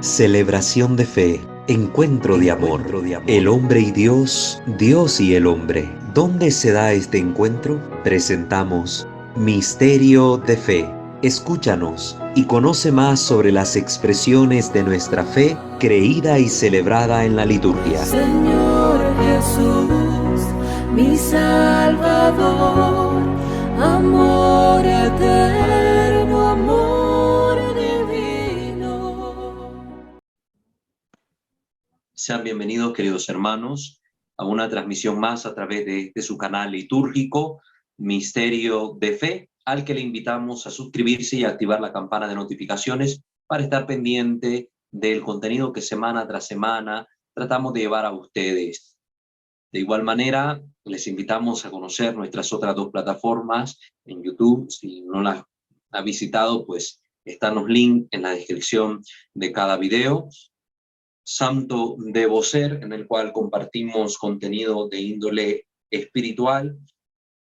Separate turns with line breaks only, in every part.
Celebración de fe, encuentro de amor, el hombre y Dios, Dios y el hombre. ¿Dónde se da este encuentro? Presentamos Misterio de Fe. Escúchanos y conoce más sobre las expresiones de nuestra fe creída y celebrada en la liturgia.
Señor Jesús, mi Salvador, amor eterno, amor divino.
Sean bienvenidos, queridos hermanos, a una transmisión más a través de su canal litúrgico, Misterio de Fe, al que le invitamos a suscribirse y activar la campana de notificaciones para estar pendiente del contenido que semana tras semana tratamos de llevar a ustedes. De igual manera, les invitamos a conocer nuestras otras dos plataformas en YouTube. Si no las ha visitado, pues están los links en la descripción de cada video. Santo Debo Ser, en el cual compartimos contenido de índole espiritual,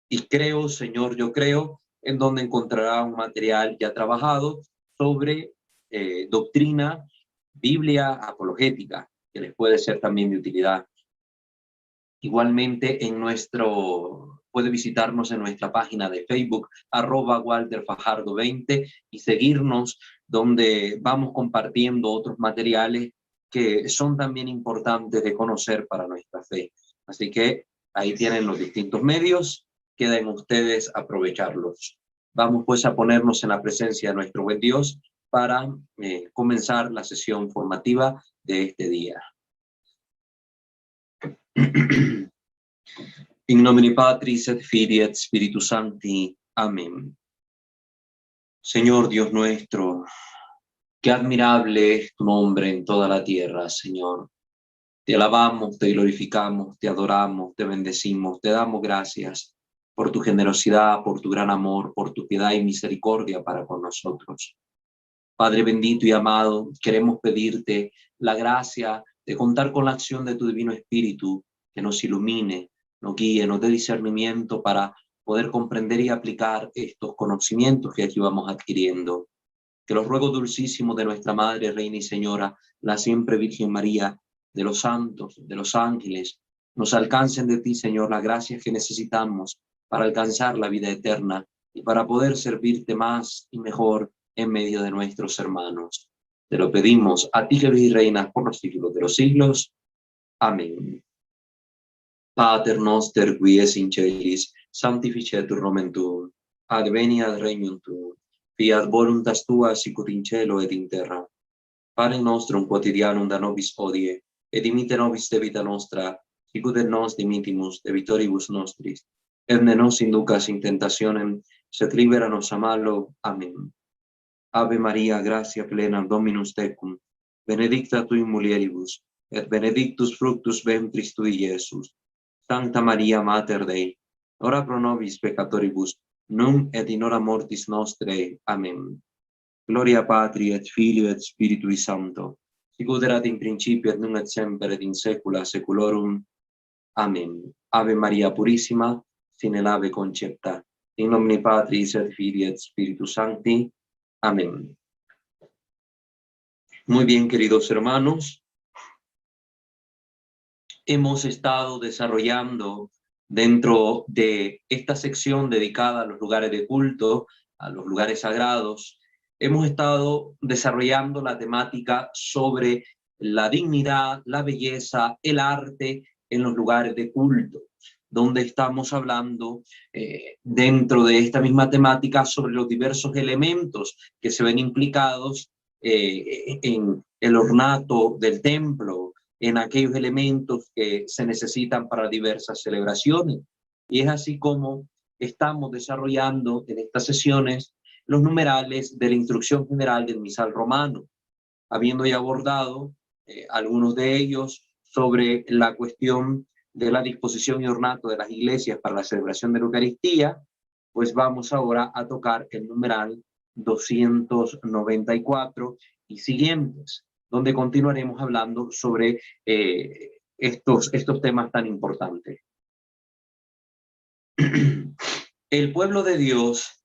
y Creo, Señor, yo creo, en donde encontrará un material ya trabajado sobre doctrina, Biblia apologética, que les puede ser también de utilidad. Igualmente, puede visitarnos en nuestra página de Facebook, @WalterFajardo20, y seguirnos, donde vamos compartiendo otros materiales que son también importantes de conocer para nuestra fe. Así que ahí tienen los distintos medios, queda en ustedes aprovecharlos. Vamos pues a ponernos en la presencia de nuestro buen Dios para comenzar la sesión formativa de este día. In nomine Patris et Filii et Spiritus Sancti. Amén. Señor Dios nuestro, qué admirable es tu nombre en toda la tierra, Señor. Te alabamos, te glorificamos, te adoramos, te bendecimos, te damos gracias por tu generosidad, por tu gran amor, por tu piedad y misericordia para con nosotros. Padre bendito y amado, queremos pedirte la gracia de contar con la acción de tu Divino Espíritu, que nos ilumine, nos guíe, nos dé discernimiento para poder comprender y aplicar estos conocimientos que aquí vamos adquiriendo. Que los ruegos dulcísimos de nuestra Madre, Reina y Señora, la siempre Virgen María, de los santos, de los ángeles, nos alcancen de ti, Señor, las gracias que necesitamos para alcanzar la vida eterna y para poder servirte más y mejor en medio de nuestros hermanos. Te lo pedimos a ti que vives y reinas por los siglos de los siglos. Amén. Pater noster qui es in celis, sanctificetur nomen tuum, adveniat regnum tuum, fiat voluntas tua sicut in cielo et in terra. Pane nostrum quotidianum da nobis hodie, et dimitte nobis debita nostra, sicut et nos dimittimus debitoribus nostris, et ne nos inducas in tentationem, sed libera nos a malo. Amén. Ave Maria, gratia plena, Dominus tecum, benedicta tui in mulieribus, et benedictus fructus ventris tui, Iesus. Sancta Maria Mater Dei, ora pro nobis peccatoribus, nunc et in hora mortis nostrae. Amen. Gloria Patri et Filio et Spiritui Sancto, sicut erat in principio et nunc et semper et in saecula saeculorum. Amen. Ave Maria Purissima, sine lave concepta, in nomine Patris et Filii et Spiritus Sancti. Amén. Muy bien, queridos hermanos, hemos estado desarrollando dentro de esta sección dedicada a los lugares de culto, a los lugares sagrados, hemos estado desarrollando la temática sobre la dignidad, la belleza, el arte en los lugares de culto, donde estamos hablando dentro de esta misma temática sobre los diversos elementos que se ven implicados en el ornato del templo, en aquellos elementos que se necesitan para diversas celebraciones. Y es así como estamos desarrollando en estas sesiones los numerales de la instrucción general del misal romano, habiendo ya abordado algunos de ellos sobre la cuestión de la disposición y ornato de las iglesias para la celebración de la Eucaristía. Pues vamos ahora a tocar el numeral 294 y siguientes, donde continuaremos hablando sobre estos temas tan importantes. El pueblo de Dios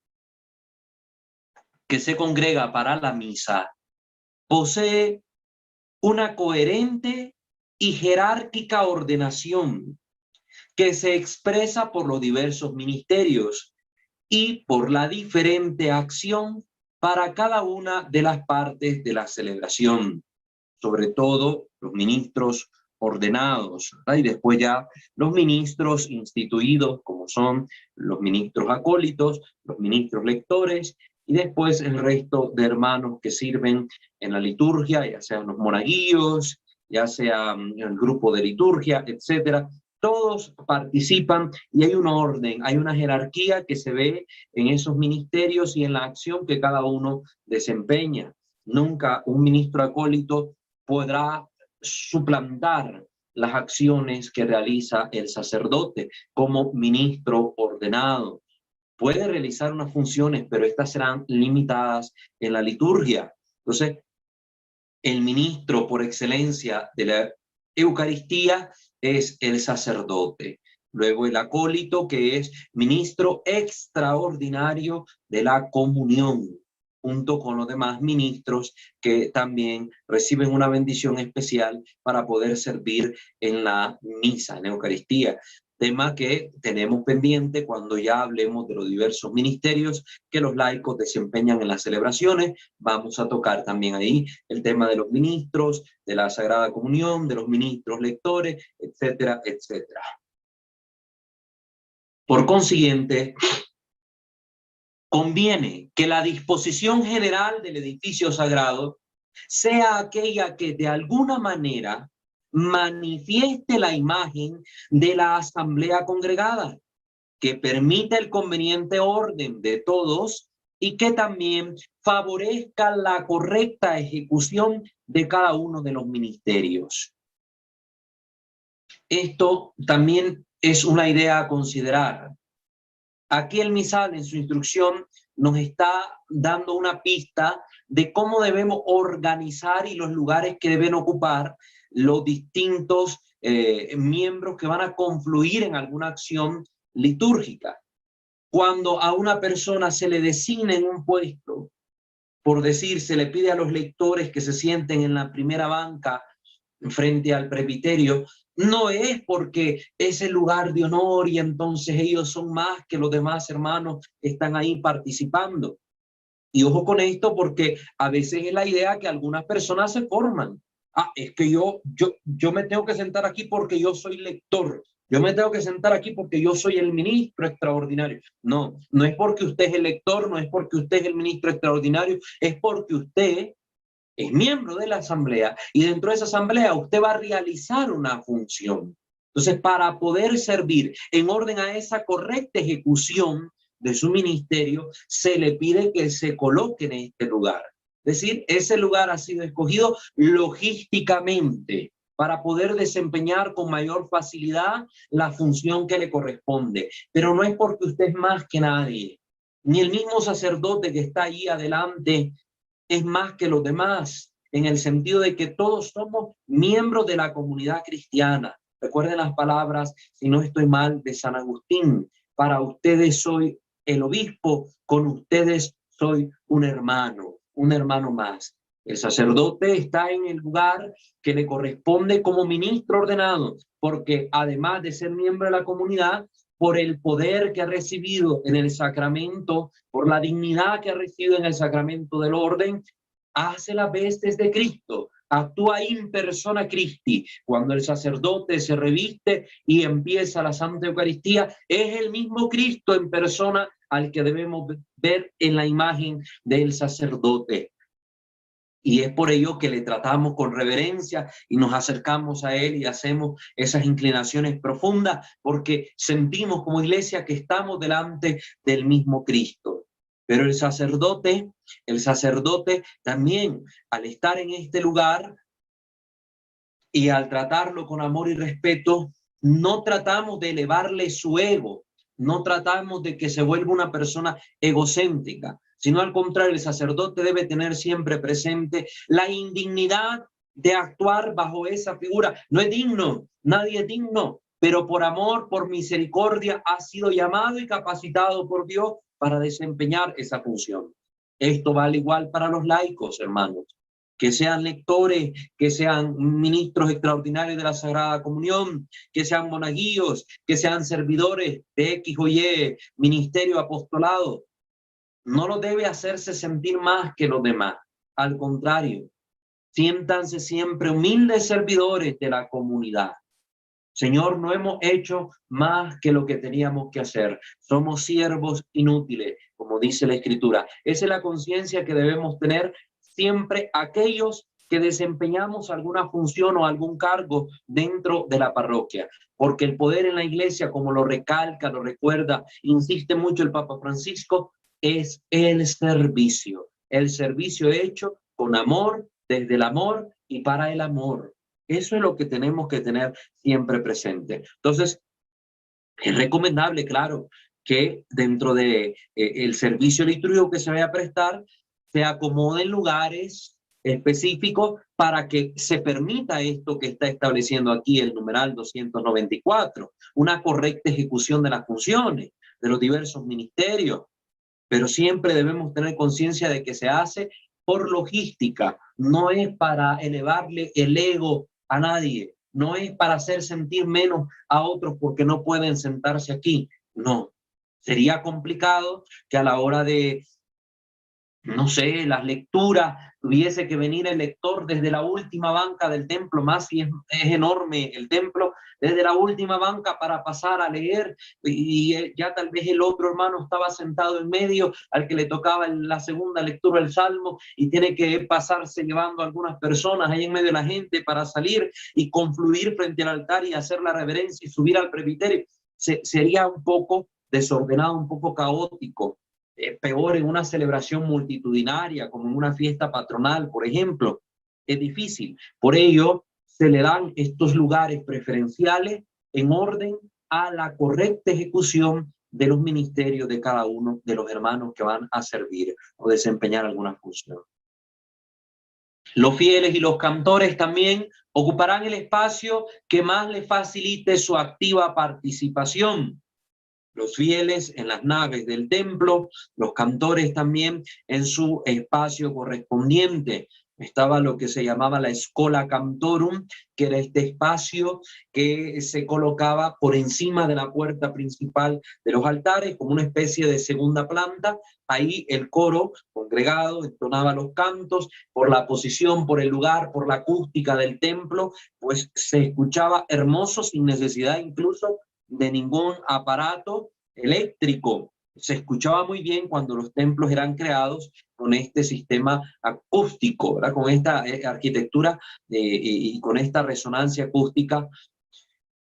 que se congrega para la misa posee una coherente y jerárquica ordenación que se expresa por los diversos ministerios y por la diferente acción para cada una de las partes de la celebración, sobre todo los ministros ordenados, ¿verdad? Y después ya los ministros instituidos, como son los ministros acólitos, los ministros lectores, y después el resto de hermanos que sirven en la liturgia, ya sean los monaguillos, ya sea el grupo de liturgia, etcétera. Todos participan y hay un orden, hay una jerarquía que se ve en esos ministerios y en la acción que cada uno desempeña. Nunca un ministro acólito podrá suplantar las acciones que realiza el sacerdote como ministro ordenado. Puede realizar unas funciones, pero estas serán limitadas en la liturgia. Entonces, el ministro por excelencia de la Eucaristía es el sacerdote. Luego el acólito, que es ministro extraordinario de la comunión, junto con los demás ministros que también reciben una bendición especial para poder servir en la misa, en la Eucaristía. Tema que tenemos pendiente cuando ya hablemos de los diversos ministerios que los laicos desempeñan en las celebraciones. Vamos a tocar también ahí el tema de los ministros, de la Sagrada Comunión, de los ministros lectores, etcétera, etcétera. Por consiguiente, conviene que la disposición general del edificio sagrado sea aquella que de alguna manera manifieste la imagen de la asamblea congregada, que permita el conveniente orden de todos y que también favorezca la correcta ejecución de cada uno de los ministerios. Esto también es una idea a considerar. Aquí el misal en su instrucción nos está dando una pista de cómo debemos organizar y los lugares que deben ocupar los distintos miembros que van a confluir en alguna acción litúrgica. Cuando a una persona se le designa en un puesto, por decir, se le pide a los lectores que se sienten en la primera banca frente al presbiterio, no es porque es el lugar de honor y entonces ellos son más que los demás hermanos que están ahí participando. Y ojo con esto, porque a veces es la idea que algunas personas se forman. Ah, es que yo me tengo que sentar aquí porque yo soy lector. Yo me tengo que sentar aquí porque yo soy el ministro extraordinario. No, no es porque usted es el lector, no es porque usted es el ministro extraordinario, es porque usted es miembro de la asamblea y dentro de esa asamblea usted va a realizar una función. Entonces, para poder servir en orden a esa correcta ejecución de su ministerio, se le pide que se coloque en este lugar. Es decir, ese lugar ha sido escogido logísticamente para poder desempeñar con mayor facilidad la función que le corresponde. Pero no es porque usted es más que nadie, ni el mismo sacerdote que está ahí adelante es más que los demás, en el sentido de que todos somos miembros de la comunidad cristiana. Recuerden las palabras, si no estoy mal, de San Agustín: para ustedes soy el obispo, con ustedes soy un hermano más. El sacerdote está en el lugar que le corresponde como ministro ordenado, porque además de ser miembro de la comunidad, por el poder que ha recibido en el sacramento, por la dignidad que ha recibido en el sacramento del orden, hace las vestes de Cristo, actúa in persona Christi. Cuando el sacerdote se reviste y empieza la Santa Eucaristía, es el mismo Cristo en persona al que debemos ver en la imagen del sacerdote. Y es por ello que le tratamos con reverencia y nos acercamos a él y hacemos esas inclinaciones profundas, porque sentimos como iglesia que estamos delante del mismo Cristo. Pero el sacerdote también, al estar en este lugar y al tratarlo con amor y respeto, no tratamos de elevarle su ego, no tratamos de que se vuelva una persona egocéntrica, sino al contrario, el sacerdote debe tener siempre presente la indignidad de actuar bajo esa figura. No es digno, nadie es digno, pero por amor, por misericordia, ha sido llamado y capacitado por Dios para desempeñar esa función. Esto vale igual para los laicos, hermanos. que sean lectores, que sean ministros extraordinarios de la Sagrada Comunión, que sean monaguillos, que sean servidores de X o Y, ministerio, apostolado. No lo debe hacerse sentir más que los demás. Al contrario, siéntanse siempre humildes servidores de la comunidad. Señor, no hemos hecho más que lo que teníamos que hacer. Somos siervos inútiles, como dice la Escritura. Esa es la conciencia que debemos tener siempre aquellos que desempeñamos alguna función o algún cargo dentro de la parroquia. Porque el poder en la iglesia, como lo recalca, lo recuerda, insiste mucho el Papa Francisco, es el servicio hecho con amor, desde el amor y para el amor. Eso es lo que tenemos que tener siempre presente. Entonces, es recomendable, claro, que dentro de el servicio litúrgico que se vaya a prestar, se acomoden lugares específicos para que se permita esto que está estableciendo aquí el numeral 294, una correcta ejecución de las funciones de los diversos ministerios. Pero siempre debemos tener conciencia de que se hace por logística, no es para elevarle el ego a nadie, no es para hacer sentir menos a otros porque no pueden sentarse aquí, no. Sería complicado que a la hora de, no sé, las lecturas, tuviese que venir el lector desde la última banca del templo, más si es enorme el templo, desde la última banca para pasar a leer, y ya tal vez el otro hermano estaba sentado en medio, al que le tocaba la segunda lectura del Salmo, y tiene que pasarse llevando a algunas personas ahí en medio de la gente para salir y confluir frente al altar y hacer la reverencia y subir al presbiterio. Sería un poco desordenado, un poco caótico. Peor en una celebración multitudinaria, como en una fiesta patronal, por ejemplo, es difícil. Por ello, se le dan estos lugares preferenciales en orden a la correcta ejecución de los ministerios de cada uno de los hermanos que van a servir o desempeñar alguna función. Los fieles y los cantores también ocuparán el espacio que más les facilite su activa participación. Los fieles en las naves del templo, los cantores también en su espacio correspondiente. Estaba lo que se llamaba la Schola Cantorum, que era este espacio que se colocaba por encima de la puerta principal de los altares, como una especie de segunda planta. Ahí el coro congregado entonaba los cantos, por la posición, por el lugar, por la acústica del templo, pues se escuchaba hermoso sin necesidad incluso de ningún aparato eléctrico. Se escuchaba muy bien cuando los templos eran creados con este sistema acústico, ¿verdad? Con esta arquitectura y con esta resonancia acústica,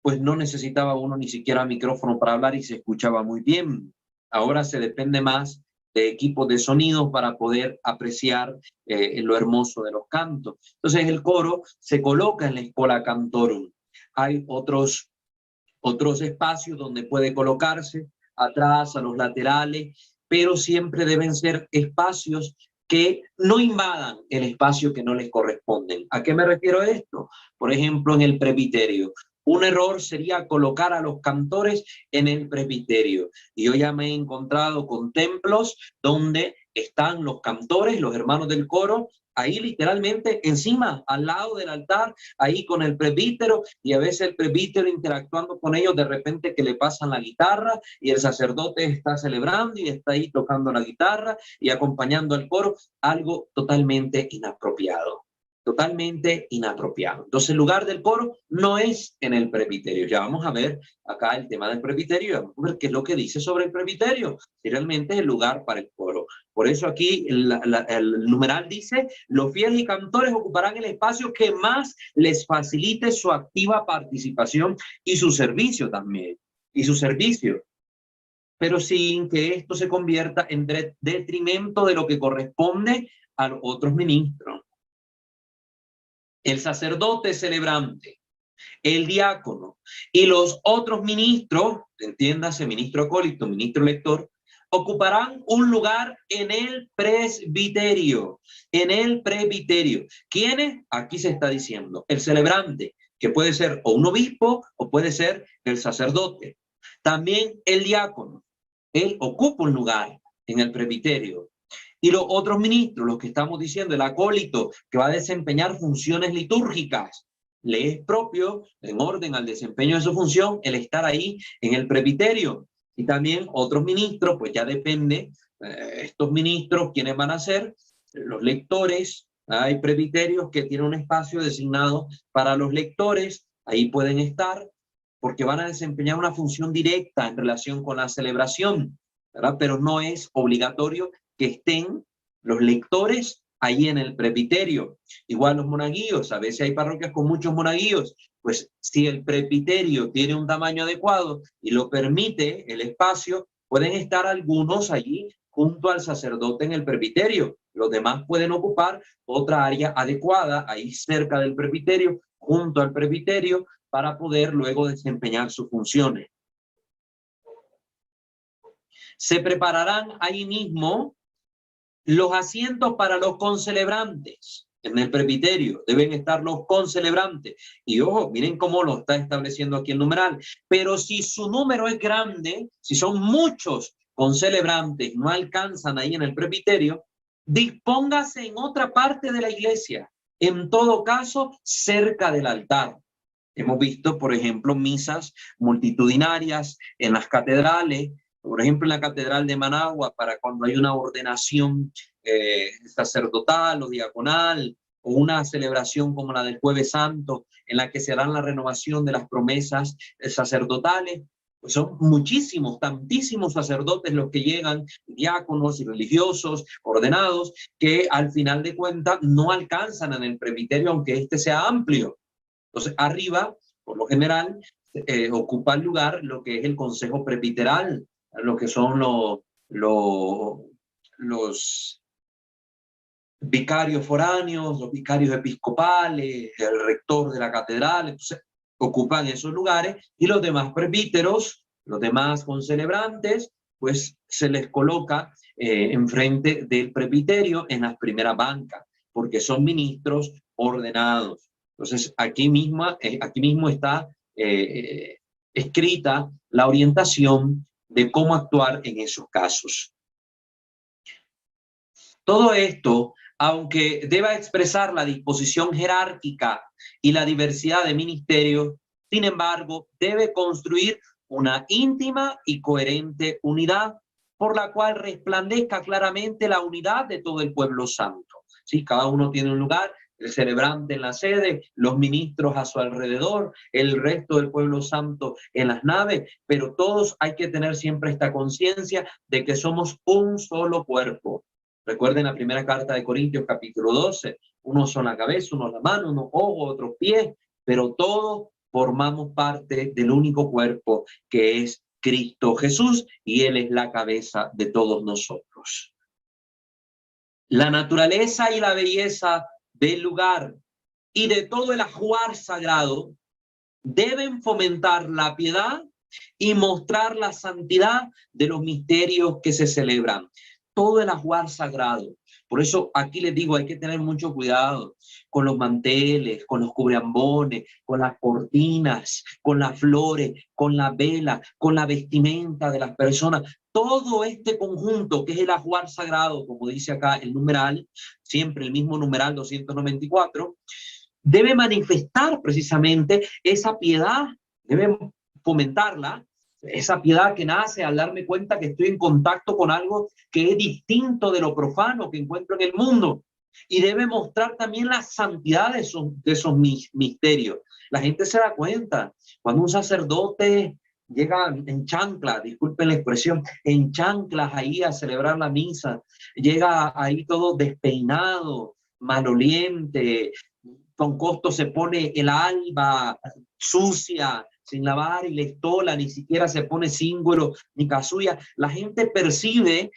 pues no necesitaba uno ni siquiera micrófono para hablar y se escuchaba muy bien. Ahora se depende más de equipos de sonido para poder apreciar lo hermoso de los cantos. Entonces el coro se coloca en la Schola Cantorum. Hay otros espacios donde puede colocarse, atrás, a los laterales, pero siempre deben ser espacios que no invadan el espacio que no les corresponden. ¿A qué me refiero a esto? Por ejemplo, en el presbiterio. Un error sería colocar a los cantores en el presbiterio. Y yo ya me he encontrado con templos donde están los cantores, los hermanos del coro, ahí literalmente encima, al lado del altar, ahí con el presbítero, y a veces el presbítero interactuando con ellos, de repente que le pasan la guitarra y el sacerdote está celebrando y está ahí tocando la guitarra y acompañando al coro, algo totalmente inapropiado. Totalmente inapropiado. Entonces el lugar del coro no es en el presbiterio. Ya vamos a ver acá el tema del presbiterio, vamos a ver qué es lo que dice sobre el presbiterio, si realmente es el lugar para el coro. Por eso aquí el numeral dice, los fieles y cantores ocuparán el espacio que más les facilite su activa participación y su servicio también, y su servicio, pero sin que esto se convierta en detrimento de lo que corresponde a los otros ministros. El sacerdote celebrante, el diácono y los otros ministros, entiéndase, ministro acólito, ministro lector, ocuparán un lugar en el presbiterio, en el presbiterio. ¿Quiénes? Aquí se está diciendo, el celebrante, que puede ser o un obispo o puede ser el sacerdote. También el diácono, él ocupa un lugar en el presbiterio. Y los otros ministros, los que estamos diciendo, el acólito, que va a desempeñar funciones litúrgicas, le es propio, en orden al desempeño de su función, el estar ahí en el presbiterio. Y también otros ministros, pues ya depende, estos ministros, ¿quiénes van a ser? Los lectores. Hay presbiterios que tienen un espacio designado para los lectores, ahí pueden estar, porque van a desempeñar una función directa en relación con la celebración, ¿verdad? Pero no es obligatorio que estén los lectores ahí en el presbiterio. Igual los monaguillos, a veces hay parroquias con muchos monaguillos, pues si el presbiterio tiene un tamaño adecuado y lo permite el espacio, pueden estar algunos allí junto al sacerdote en el presbiterio. Los demás pueden ocupar otra área adecuada ahí cerca del presbiterio, junto al presbiterio, para poder luego desempeñar sus funciones. Se prepararán ahí mismo los asientos para los concelebrantes. En el presbiterio deben estar los concelebrantes. Y ojo, miren cómo lo está estableciendo aquí el numeral. Pero si su número es grande, si son muchos concelebrantes, no alcanzan ahí en el presbiterio, dispóngase en otra parte de la iglesia, en todo caso cerca del altar. Hemos visto, por ejemplo, misas multitudinarias en las catedrales, por ejemplo, en la Catedral de Managua, para cuando hay una ordenación sacerdotal o diaconal, o una celebración como la del Jueves Santo, en la que se harán la renovación de las promesas sacerdotales. Pues son muchísimos, tantísimos sacerdotes los que llegan, diáconos y religiosos ordenados, que al final de cuentas no alcanzan en el presbiterio, aunque este sea amplio. Entonces, arriba, por lo general, ocupa el lugar lo que es el consejo presbiteral, lo que son los vicarios foráneos, los vicarios episcopales, el rector de la catedral. Entonces, ocupan esos lugares, y los demás presbíteros, los demás concelebrantes, pues se les coloca enfrente del presbiterio en las primeras bancas, porque son ministros ordenados. Entonces, aquí mismo está escrita la orientación de cómo actuar en esos casos. Todo esto, aunque deba expresar la disposición jerárquica y la diversidad de ministerios, sin embargo, debe construir una íntima y coherente unidad por la cual resplandezca claramente la unidad de todo el pueblo santo. ¿Sí? Cada uno tiene un lugar, el celebrante en la sede, los ministros a su alrededor, el resto del pueblo santo en las naves, pero todos hay que tener siempre esta conciencia de que somos un solo cuerpo. Recuerden la primera carta de Corintios, capítulo 12, unos son la cabeza, unos la mano, unos ojos, otros pies, pero todos formamos parte del único cuerpo que es Cristo Jesús, y Él es la cabeza de todos nosotros. La naturaleza y la belleza del lugar y de todo el ajuar sagrado deben fomentar la piedad y mostrar la santidad de los misterios que se celebran. Todo el ajuar sagrado. Por eso aquí les digo, hay que tener mucho cuidado con los manteles, con los cubreambones, con las cortinas, con las flores, con la vela, con la vestimenta de las personas. Todo este conjunto que es el ajuar sagrado, como dice acá el numeral, siempre el mismo numeral 294, debe manifestar precisamente esa piedad, debe fomentarla, esa piedad que nace al darme cuenta que estoy en contacto con algo que es distinto de lo profano que encuentro en el mundo. Y debe mostrar también la santidad de esos misterios. La gente se da cuenta cuando un sacerdote llega en chanclas, disculpen la expresión, en chanclas ahí a celebrar la misa, llega ahí todo despeinado, maloliente, con costo se pone el alba sucia, sin lavar, y la estola, ni siquiera se pone cíngulo ni casulla. La gente percibe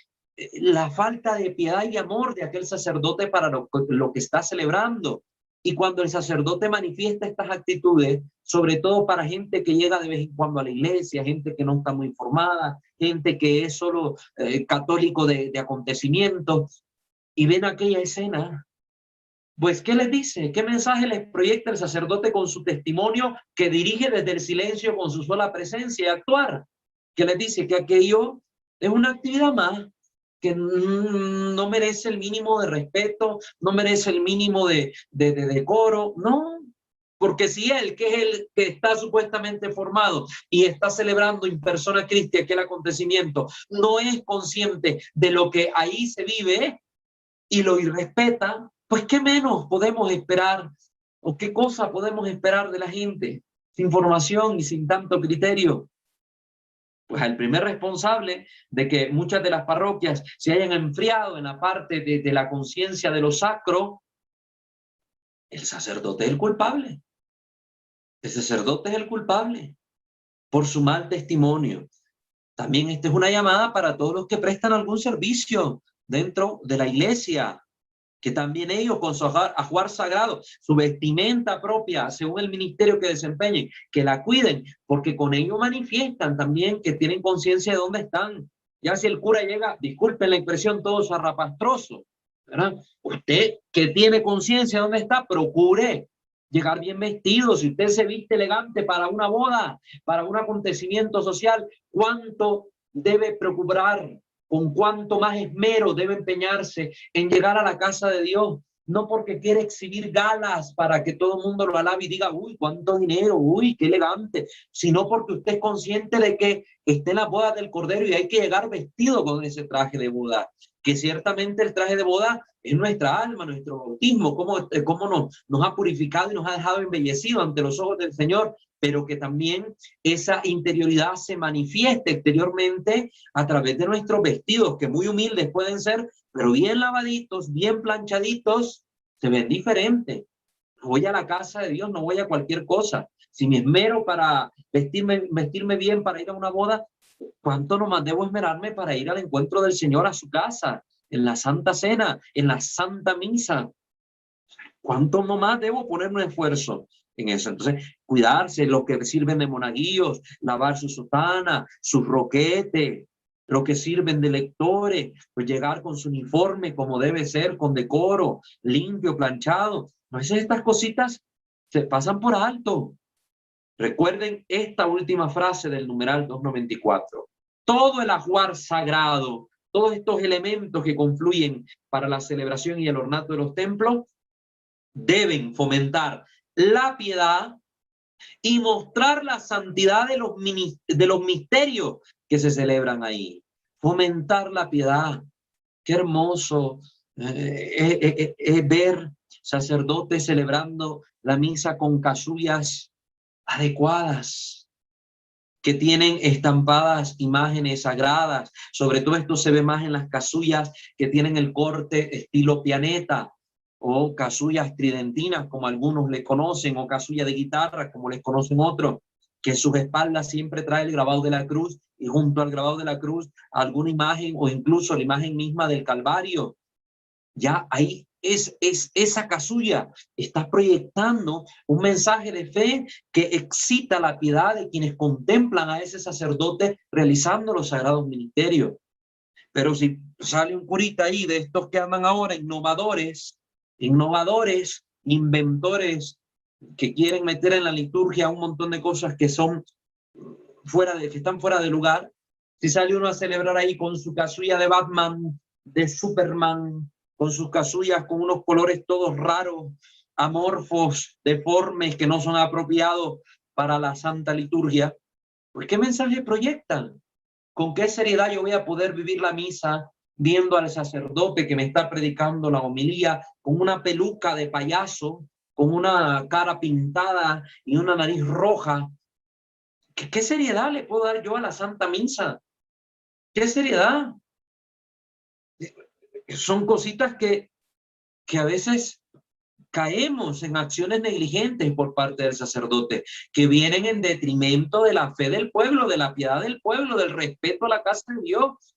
la falta de piedad y amor de aquel sacerdote para lo que está celebrando. Y cuando el sacerdote manifiesta estas actitudes, sobre todo para gente que llega de vez en cuando a la iglesia, gente que no está muy informada, gente que es solo católico de acontecimientos, y ven aquella escena, pues, ¿qué les dice? ¿Qué mensaje les proyecta el sacerdote con su testimonio que dirige desde el silencio con su sola presencia y actuar? ¿Qué les dice? Que aquello es una actividad más, que no merece el mínimo de respeto, no merece el mínimo de decoro, no. Porque si él, que es el que está supuestamente formado y está celebrando en persona Christi aquel acontecimiento, no es consciente de lo que ahí se vive y lo irrespeta, pues qué menos podemos esperar o qué cosa podemos esperar de la gente sin formación y sin tanto criterio. Pues el primer responsable de que muchas de las parroquias se hayan enfriado en la parte de la conciencia de lo sacro, el sacerdote es el culpable. El sacerdote es el culpable por su mal testimonio. También esta es una llamada para todos los que prestan algún servicio dentro de la iglesia, que también ellos con su ajuar sagrado, su vestimenta propia, según el ministerio que desempeñen, que la cuiden, porque con ello manifiestan también que tienen conciencia de dónde están. Ya si el cura llega, disculpen la expresión, todo zarrapastroso, ¿verdad? Usted que tiene conciencia de dónde está, procure llegar bien vestido. Si usted se viste elegante para una boda, para un acontecimiento social, ¿cuánto debe procurar? Con cuánto más esmero debe empeñarse en llegar a la casa de Dios, no porque quiere exhibir galas para que todo el mundo lo alabe y diga, uy, cuánto dinero, uy, qué elegante, sino porque usted es consciente de que está en la boda del Cordero y hay que llegar vestido con ese traje de boda, que ciertamente el traje de boda es nuestra alma, nuestro bautismo, cómo nos ha purificado y nos ha dejado embellecido ante los ojos del Señor, pero que también esa interioridad se manifieste exteriormente a través de nuestros vestidos, que muy humildes pueden ser, pero bien lavaditos, bien planchaditos, se ven diferentes. Voy a la casa de Dios, no voy a cualquier cosa. Si me esmero para vestirme bien para ir a una boda, ¿cuánto nomás debo esmerarme para ir al encuentro del Señor a su casa, en la Santa Cena, en la Santa Misa? ¿Cuánto nomás debo poner un esfuerzo en eso? Entonces, cuidarse, los que sirven de monaguillos, lavar su sotana, su roquete, los que sirven de lectores, pues llegar con su uniforme como debe ser, con decoro, limpio, planchado. A veces estas cositas se pasan por alto. Recuerden esta última frase del numeral 294. Todo el ajuar sagrado, todos estos elementos que confluyen para la celebración y el ornato de los templos, deben fomentar la piedad y mostrar la santidad de los misterios que se celebran ahí. Fomentar la piedad. Qué hermoso ver sacerdotes celebrando la misa con casullas adecuadas, que tienen estampadas imágenes sagradas. Sobre todo esto se ve más en las casullas que tienen el corte estilo pianeta, o casullas tridentinas, como algunos le conocen, o casulla de guitarra, como les conocen otros, que en sus espaldas siempre trae el grabado de la cruz, y junto al grabado de la cruz alguna imagen, o incluso la imagen misma del Calvario. Ya ahí esa casulla está proyectando un mensaje de fe que excita la piedad de quienes contemplan a ese sacerdote realizando los sagrados ministerios. Pero si sale un curita ahí de estos que andan ahora, innovadores, inventores, que quieren meter en la liturgia un montón de cosas que son que están fuera de lugar, si sale uno a celebrar ahí con su casulla de Batman, de Superman, con sus casullas con unos colores todos raros, amorfos, deformes, que no son apropiados para la Santa Liturgia, pues ¿qué mensaje proyectan? ¿Con qué seriedad yo voy a poder vivir la misa viendo al sacerdote que me está predicando la homilía con una peluca de payaso, con una cara pintada y una nariz roja? ¿Qué seriedad le puedo dar yo a la Santa Misa? ¿Qué seriedad? Son cositas que a veces caemos en acciones negligentes por parte del sacerdote, que vienen en detrimento de la fe del pueblo, de la piedad del pueblo, del respeto a la casa de Dios.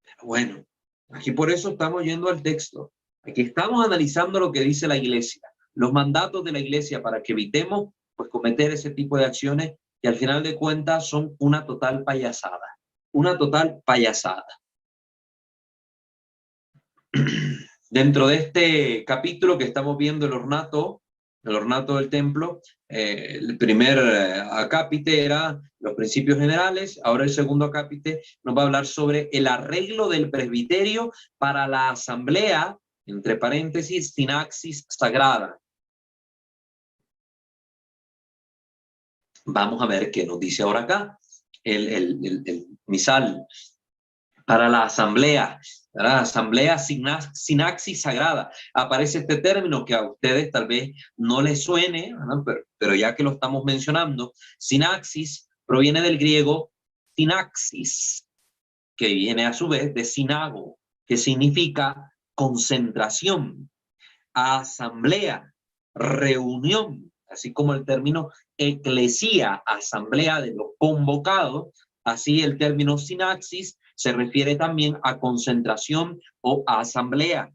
Pero bueno, aquí por eso estamos yendo al texto. Aquí estamos analizando lo que dice la iglesia, los mandatos de la iglesia para que evitemos pues cometer ese tipo de acciones que al final de cuentas son una total payasada. Una total payasada. Dentro de este capítulo que estamos viendo el ornato del templo, El primer acápite era los principios generales, ahora el segundo acápite nos va a hablar sobre el arreglo del presbiterio para la asamblea, entre paréntesis, sinaxis sagrada. Vamos a ver qué nos dice ahora acá el misal para la asamblea. La asamblea sinaxis sagrada. Aparece este término que a ustedes tal vez no les suene, ¿no? Pero ya que lo estamos mencionando, sinaxis proviene del griego sinaxis, que viene a su vez de sinago, que significa concentración, asamblea, reunión, así como el término eclesía, asamblea de los convocados, así el término sinaxis se refiere también a concentración o a asamblea.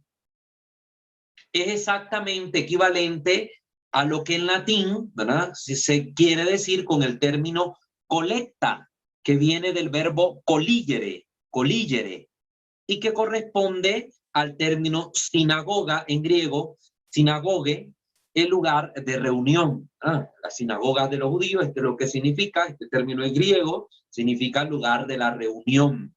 Es exactamente equivalente a lo que en latín, ¿verdad?, se quiere decir con el término colecta, que viene del verbo coligere, y que corresponde al término sinagoga en griego, sinagoge, el lugar de reunión. La sinagoga de los judíos, esto es lo que significa, este término es griego, significa lugar de la reunión.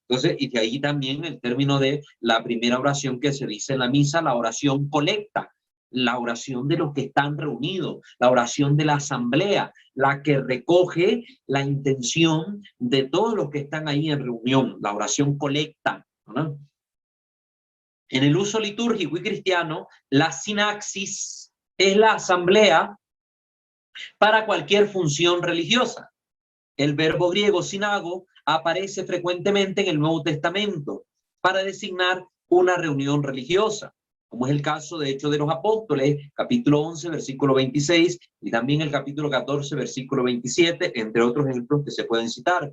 Entonces, y de ahí también el término de la primera oración que se dice en la misa, la oración colecta, la oración de los que están reunidos, la oración de la asamblea, la que recoge la intención de todos los que están ahí en reunión, la oración colecta, ¿no? En el uso litúrgico y cristiano, la sinaxis es la asamblea para cualquier función religiosa. El verbo griego sinago aparece frecuentemente en el Nuevo Testamento para designar una reunión religiosa, como es el caso de Hechos de los Apóstoles, capítulo 11, versículo 26, y también el capítulo 14, versículo 27, entre otros ejemplos que se pueden citar.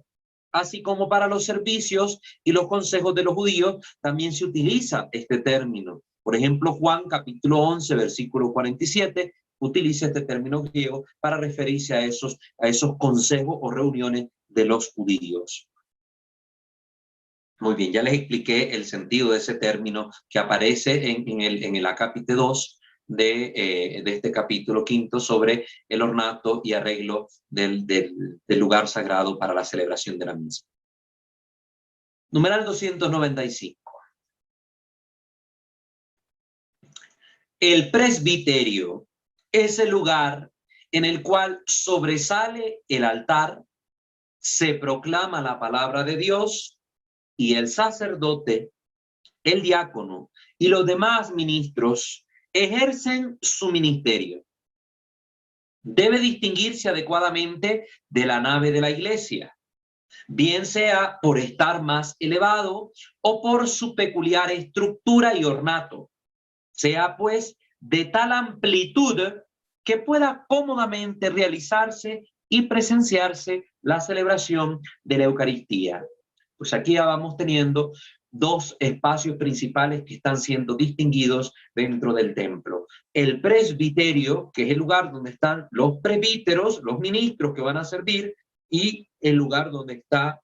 Así como para los servicios y los consejos de los judíos, también se utiliza este término. Por ejemplo, Juan, capítulo 11, versículo 47, utiliza este término griego para referirse a esos consejos o reuniones de los judíos. Muy bien, ya les expliqué el sentido de ese término que aparece en el acápite 2 de este capítulo 5 sobre el ornato y arreglo del lugar sagrado para la celebración de la misa. Numeral 295. El presbiterio es el lugar en el cual sobresale el altar, se proclama la palabra de Dios y el sacerdote, el diácono y los demás ministros ejercen su ministerio. Debe distinguirse adecuadamente de la nave de la iglesia, bien sea por estar más elevado o por su peculiar estructura y ornato. Sea pues de tal amplitud que pueda cómodamente realizarse y presenciarse la celebración de la Eucaristía. Pues aquí ya vamos teniendo dos espacios principales que están siendo distinguidos dentro del templo. El presbiterio, que es el lugar donde están los presbíteros, los ministros que van a servir, y el lugar donde está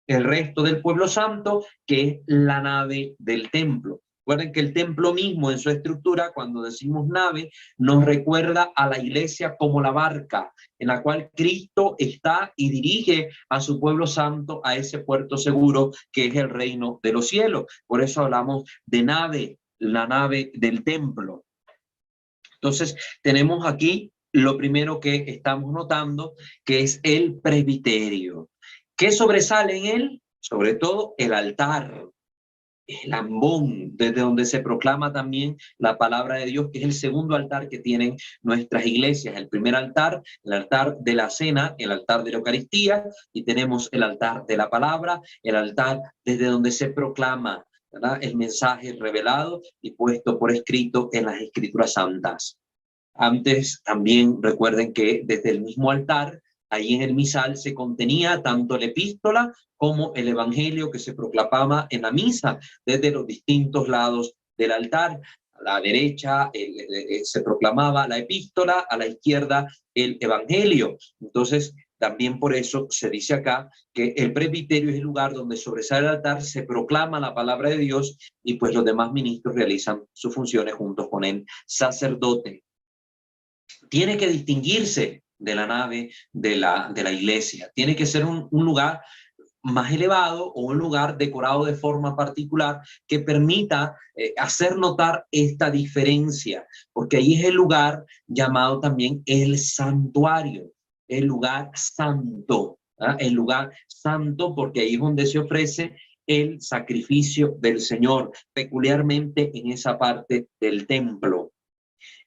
el resto del pueblo santo, que es la nave del templo. Recuerden que el templo mismo en su estructura, cuando decimos nave, nos recuerda a la iglesia como la barca en la cual Cristo está y dirige a su pueblo santo a ese puerto seguro que es el reino de los cielos. Por eso hablamos de nave, la nave del templo. Entonces tenemos aquí lo primero que estamos notando, que es el presbiterio. ¿Qué sobresale en él? Sobre todo el altar, el ambón, desde donde se proclama también la palabra de Dios, que es el segundo altar que tienen nuestras iglesias. El primer altar, el altar de la cena, el altar de la Eucaristía, y tenemos el altar de la palabra, el altar desde donde se proclama, ¿verdad?, el mensaje revelado y puesto por escrito en las Escrituras Santas. Antes también recuerden que desde el mismo altar, ahí en el misal, se contenía tanto la epístola como el evangelio que se proclamaba en la misa desde los distintos lados del altar. A la derecha se proclamaba la epístola, a la izquierda el evangelio. Entonces, también por eso se dice acá que el presbiterio es el lugar donde sobresale el altar, se proclama la palabra de Dios y pues los demás ministros realizan sus funciones junto con el sacerdote. tiene que distinguirse de la nave de la iglesia. Tiene que ser un lugar más elevado o un lugar decorado de forma particular que permita hacer notar esta diferencia, porque ahí es el lugar llamado también el santuario, el lugar santo, ¿ah? El lugar santo, porque ahí es donde se ofrece el sacrificio del Señor, peculiarmente en esa parte del templo,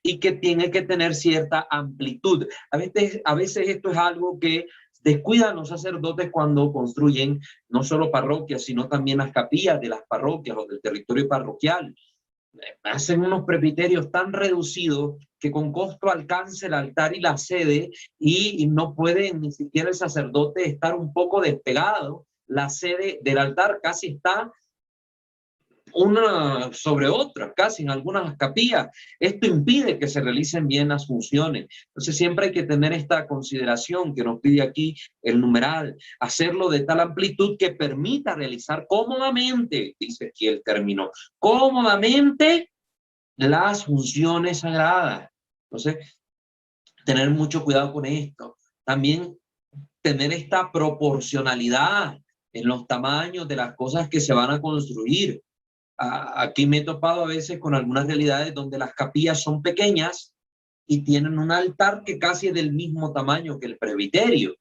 y que tiene que tener cierta amplitud. A veces esto es algo que descuidan los sacerdotes cuando construyen no solo parroquias, sino también las capillas de las parroquias o del territorio parroquial. Hacen unos presbiterios tan reducidos que con costo alcanza el altar y la sede, y no puede ni siquiera el sacerdote estar un poco despegado. La sede del altar casi está una sobre otra, casi en algunas capillas. Esto impide que se realicen bien las funciones. Entonces siempre hay que tener esta consideración que nos pide aquí el numeral, hacerlo de tal amplitud que permita realizar cómodamente, dice aquí el término, cómodamente las funciones sagradas. Entonces, tener mucho cuidado con esto. También tener esta proporcionalidad en los tamaños de las cosas que se van a construir. Aquí me he topado a veces con algunas realidades donde las capillas son pequeñas y tienen un altar que casi es del mismo tamaño que el presbiterio.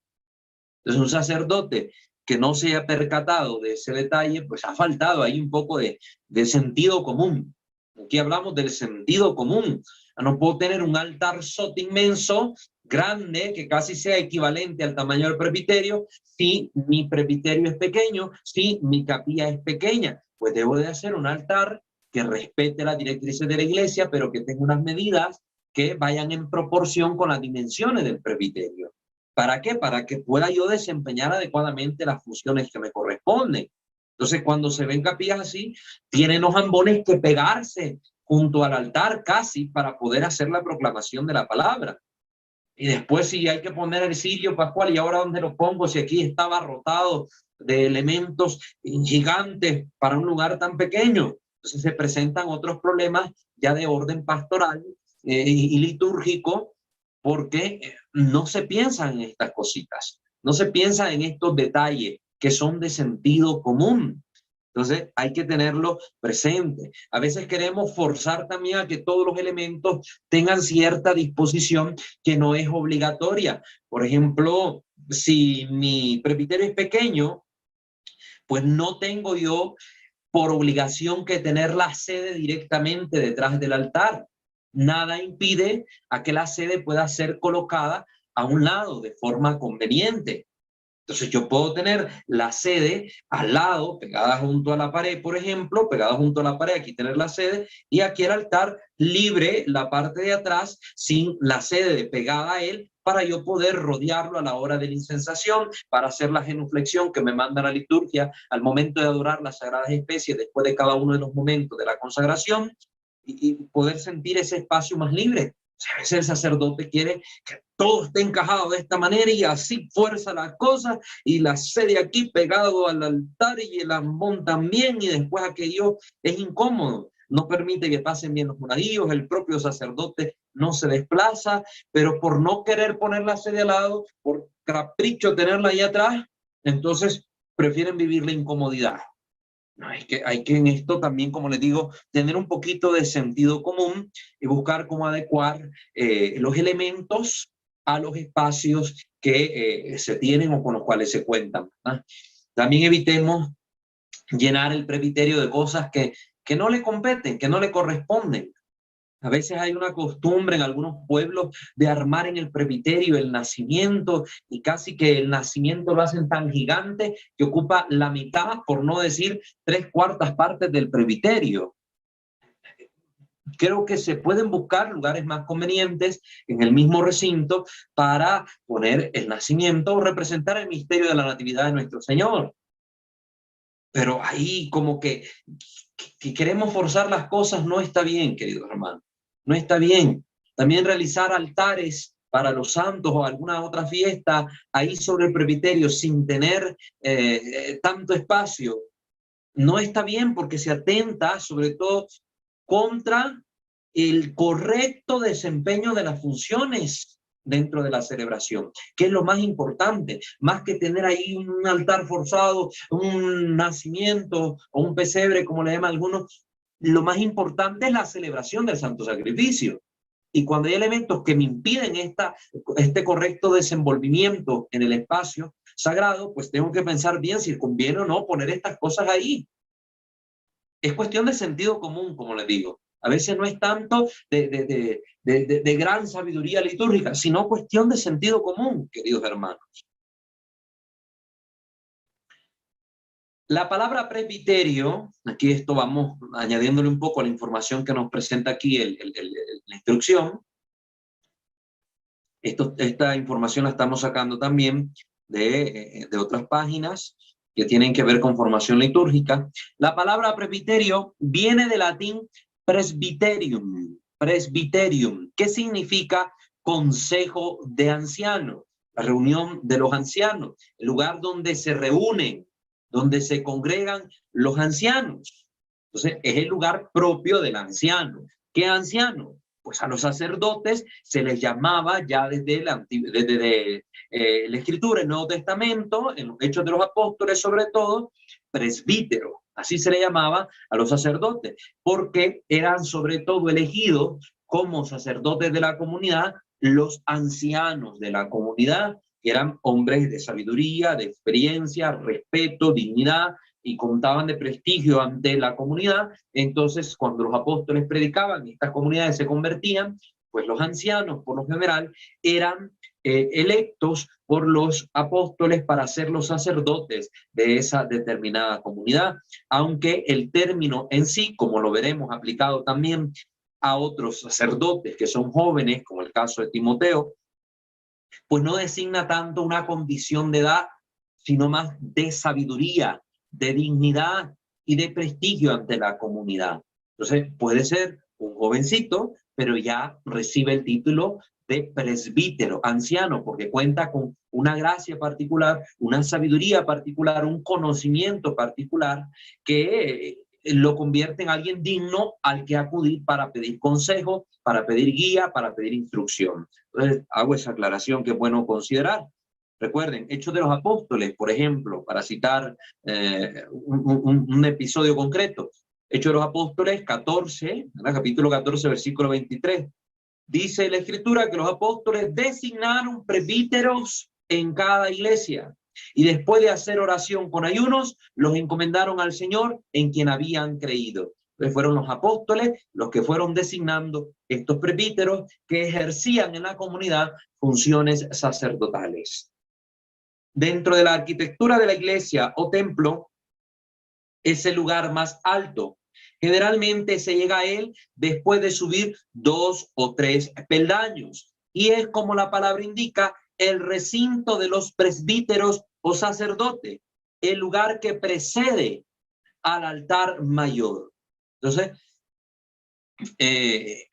Entonces un sacerdote que no se haya percatado de ese detalle, pues ha faltado ahí un poco de sentido común. Aquí hablamos del sentido común. No puedo tener un altar sote inmenso, grande, que casi sea equivalente al tamaño del presbiterio, si mi presbiterio es pequeño, si mi capilla es pequeña. Pues debo de hacer un altar que respete las directrices de la iglesia, pero que tenga unas medidas que vayan en proporción con las dimensiones del presbiterio. ¿Para qué? Para que pueda yo desempeñar adecuadamente las funciones que me corresponden. Entonces, cuando se ven capillas así, tienen los ambones que pegarse junto al altar casi para poder hacer la proclamación de la palabra. Y después si hay que poner el cirio pascual, ¿y ahora dónde lo pongo? Si aquí está abarrotado de elementos gigantes para un lugar tan pequeño. Entonces se presentan otros problemas ya de orden pastoral y litúrgico, porque no se piensa en estas cositas, no se piensa en estos detalles que son de sentido común. Entonces hay que tenerlo presente. A veces queremos forzar también a que todos los elementos tengan cierta disposición que no es obligatoria. Por ejemplo, si mi presbiterio es pequeño, pues no tengo yo por obligación que tener la sede directamente detrás del altar. Nada impide a que la sede pueda ser colocada a un lado de forma conveniente. Entonces yo puedo tener la sede al lado, pegada junto a la pared, por ejemplo, pegada junto a la pared, aquí tener la sede, y aquí el altar libre, la parte de atrás, sin la sede pegada a él, para yo poder rodearlo a la hora de la incensación, para hacer la genuflexión que me manda la liturgia al momento de adorar las sagradas especies después de cada uno de los momentos de la consagración, y poder sentir ese espacio más libre. A veces el sacerdote quiere que todo esté encajado de esta manera y así fuerza las cosas, y la sede aquí pegado al altar y el ambón también, y después aquello es incómodo. No permite que pasen bien los monaguillos, el propio sacerdote no se desplaza, pero por no querer poner la sede al lado, por capricho tenerla ahí atrás, entonces prefieren vivir la incomodidad. No, hay que en esto también, como les digo, tener un poquito de sentido común y buscar cómo adecuar los elementos a los espacios que se tienen o con los cuales se cuentan, ¿verdad? También evitemos llenar el presbiterio de cosas que no le competen, que no le corresponden. A veces hay una costumbre en algunos pueblos de armar en el presbiterio el nacimiento, y casi que el nacimiento lo hacen tan gigante que ocupa la mitad, por no decir 3/4 partes del presbiterio. Creo que se pueden buscar lugares más convenientes en el mismo recinto para poner el nacimiento o representar el misterio de la Natividad de nuestro Señor. Pero ahí como que queremos forzar las cosas, no está bien, queridos hermanos. No está bien. También realizar altares para los santos o alguna otra fiesta ahí sobre el presbiterio sin tener tanto espacio, no está bien, porque se atenta sobre todo contra el correcto desempeño de las funciones dentro de la celebración, que es lo más importante, más que tener ahí un altar forzado, un nacimiento o un pesebre, como le llaman algunos. Lo más importante es la celebración del santo sacrificio. Y cuando hay elementos que me impiden este correcto desenvolvimiento en el espacio sagrado, pues tengo que pensar bien si conviene o no poner estas cosas ahí. Es cuestión de sentido común, como les digo. A veces no es tanto de gran sabiduría litúrgica, sino cuestión de sentido común, queridos hermanos. La palabra presbiterio, aquí esto vamos añadiéndole un poco a la información que nos presenta aquí la instrucción. Esta información la estamos sacando también de otras páginas que tienen que ver con formación litúrgica. La palabra presbiterio viene del latín presbyterium, presbyterium, que significa consejo de ancianos, la reunión de los ancianos, el lugar donde se reúnen, donde se congregan los ancianos. Entonces, es el lugar propio del anciano. ¿Qué anciano? Pues a los sacerdotes se les llamaba ya desde la Escritura, el Nuevo Testamento, en los Hechos de los Apóstoles sobre todo, presbítero. Así se le llamaba a los sacerdotes, porque eran sobre todo elegidos como sacerdotes de la comunidad los ancianos de la comunidad, que eran hombres de sabiduría, de experiencia, respeto, dignidad, y contaban de prestigio ante la comunidad. Entonces, cuando los apóstoles predicaban y estas comunidades se convertían, pues los ancianos, por lo general, eran electos por los apóstoles para ser los sacerdotes de esa determinada comunidad, aunque el término en sí, como lo veremos aplicado también a otros sacerdotes que son jóvenes, como el caso de Timoteo, pues no designa tanto una condición de edad, sino más de sabiduría, de dignidad y de prestigio ante la comunidad. Entonces puede ser un jovencito, pero ya recibe el título de presbítero, anciano, porque cuenta con una gracia particular, una sabiduría particular, un conocimiento particular que lo convierte en alguien digno al que acudir para pedir consejo, para pedir guía, para pedir instrucción. Entonces hago esa aclaración que es bueno considerar. Recuerden, Hechos de los Apóstoles, por ejemplo, para citar un episodio concreto, Hechos de los Apóstoles 14, capítulo 14, versículo 23, dice la Escritura que los apóstoles designaron presbíteros en cada iglesia y después de hacer oración con ayunos, los encomendaron al Señor en quien habían creído. Entonces fueron los apóstoles los que fueron designando estos presbíteros que ejercían en la comunidad funciones sacerdotales. Dentro de la arquitectura de la iglesia o templo, es el lugar más alto. Generalmente se llega a él después de subir 2 o 3 peldaños. Y es, como la palabra indica, el recinto de los presbíteros o sacerdotes, el lugar que precede al altar mayor. Entonces,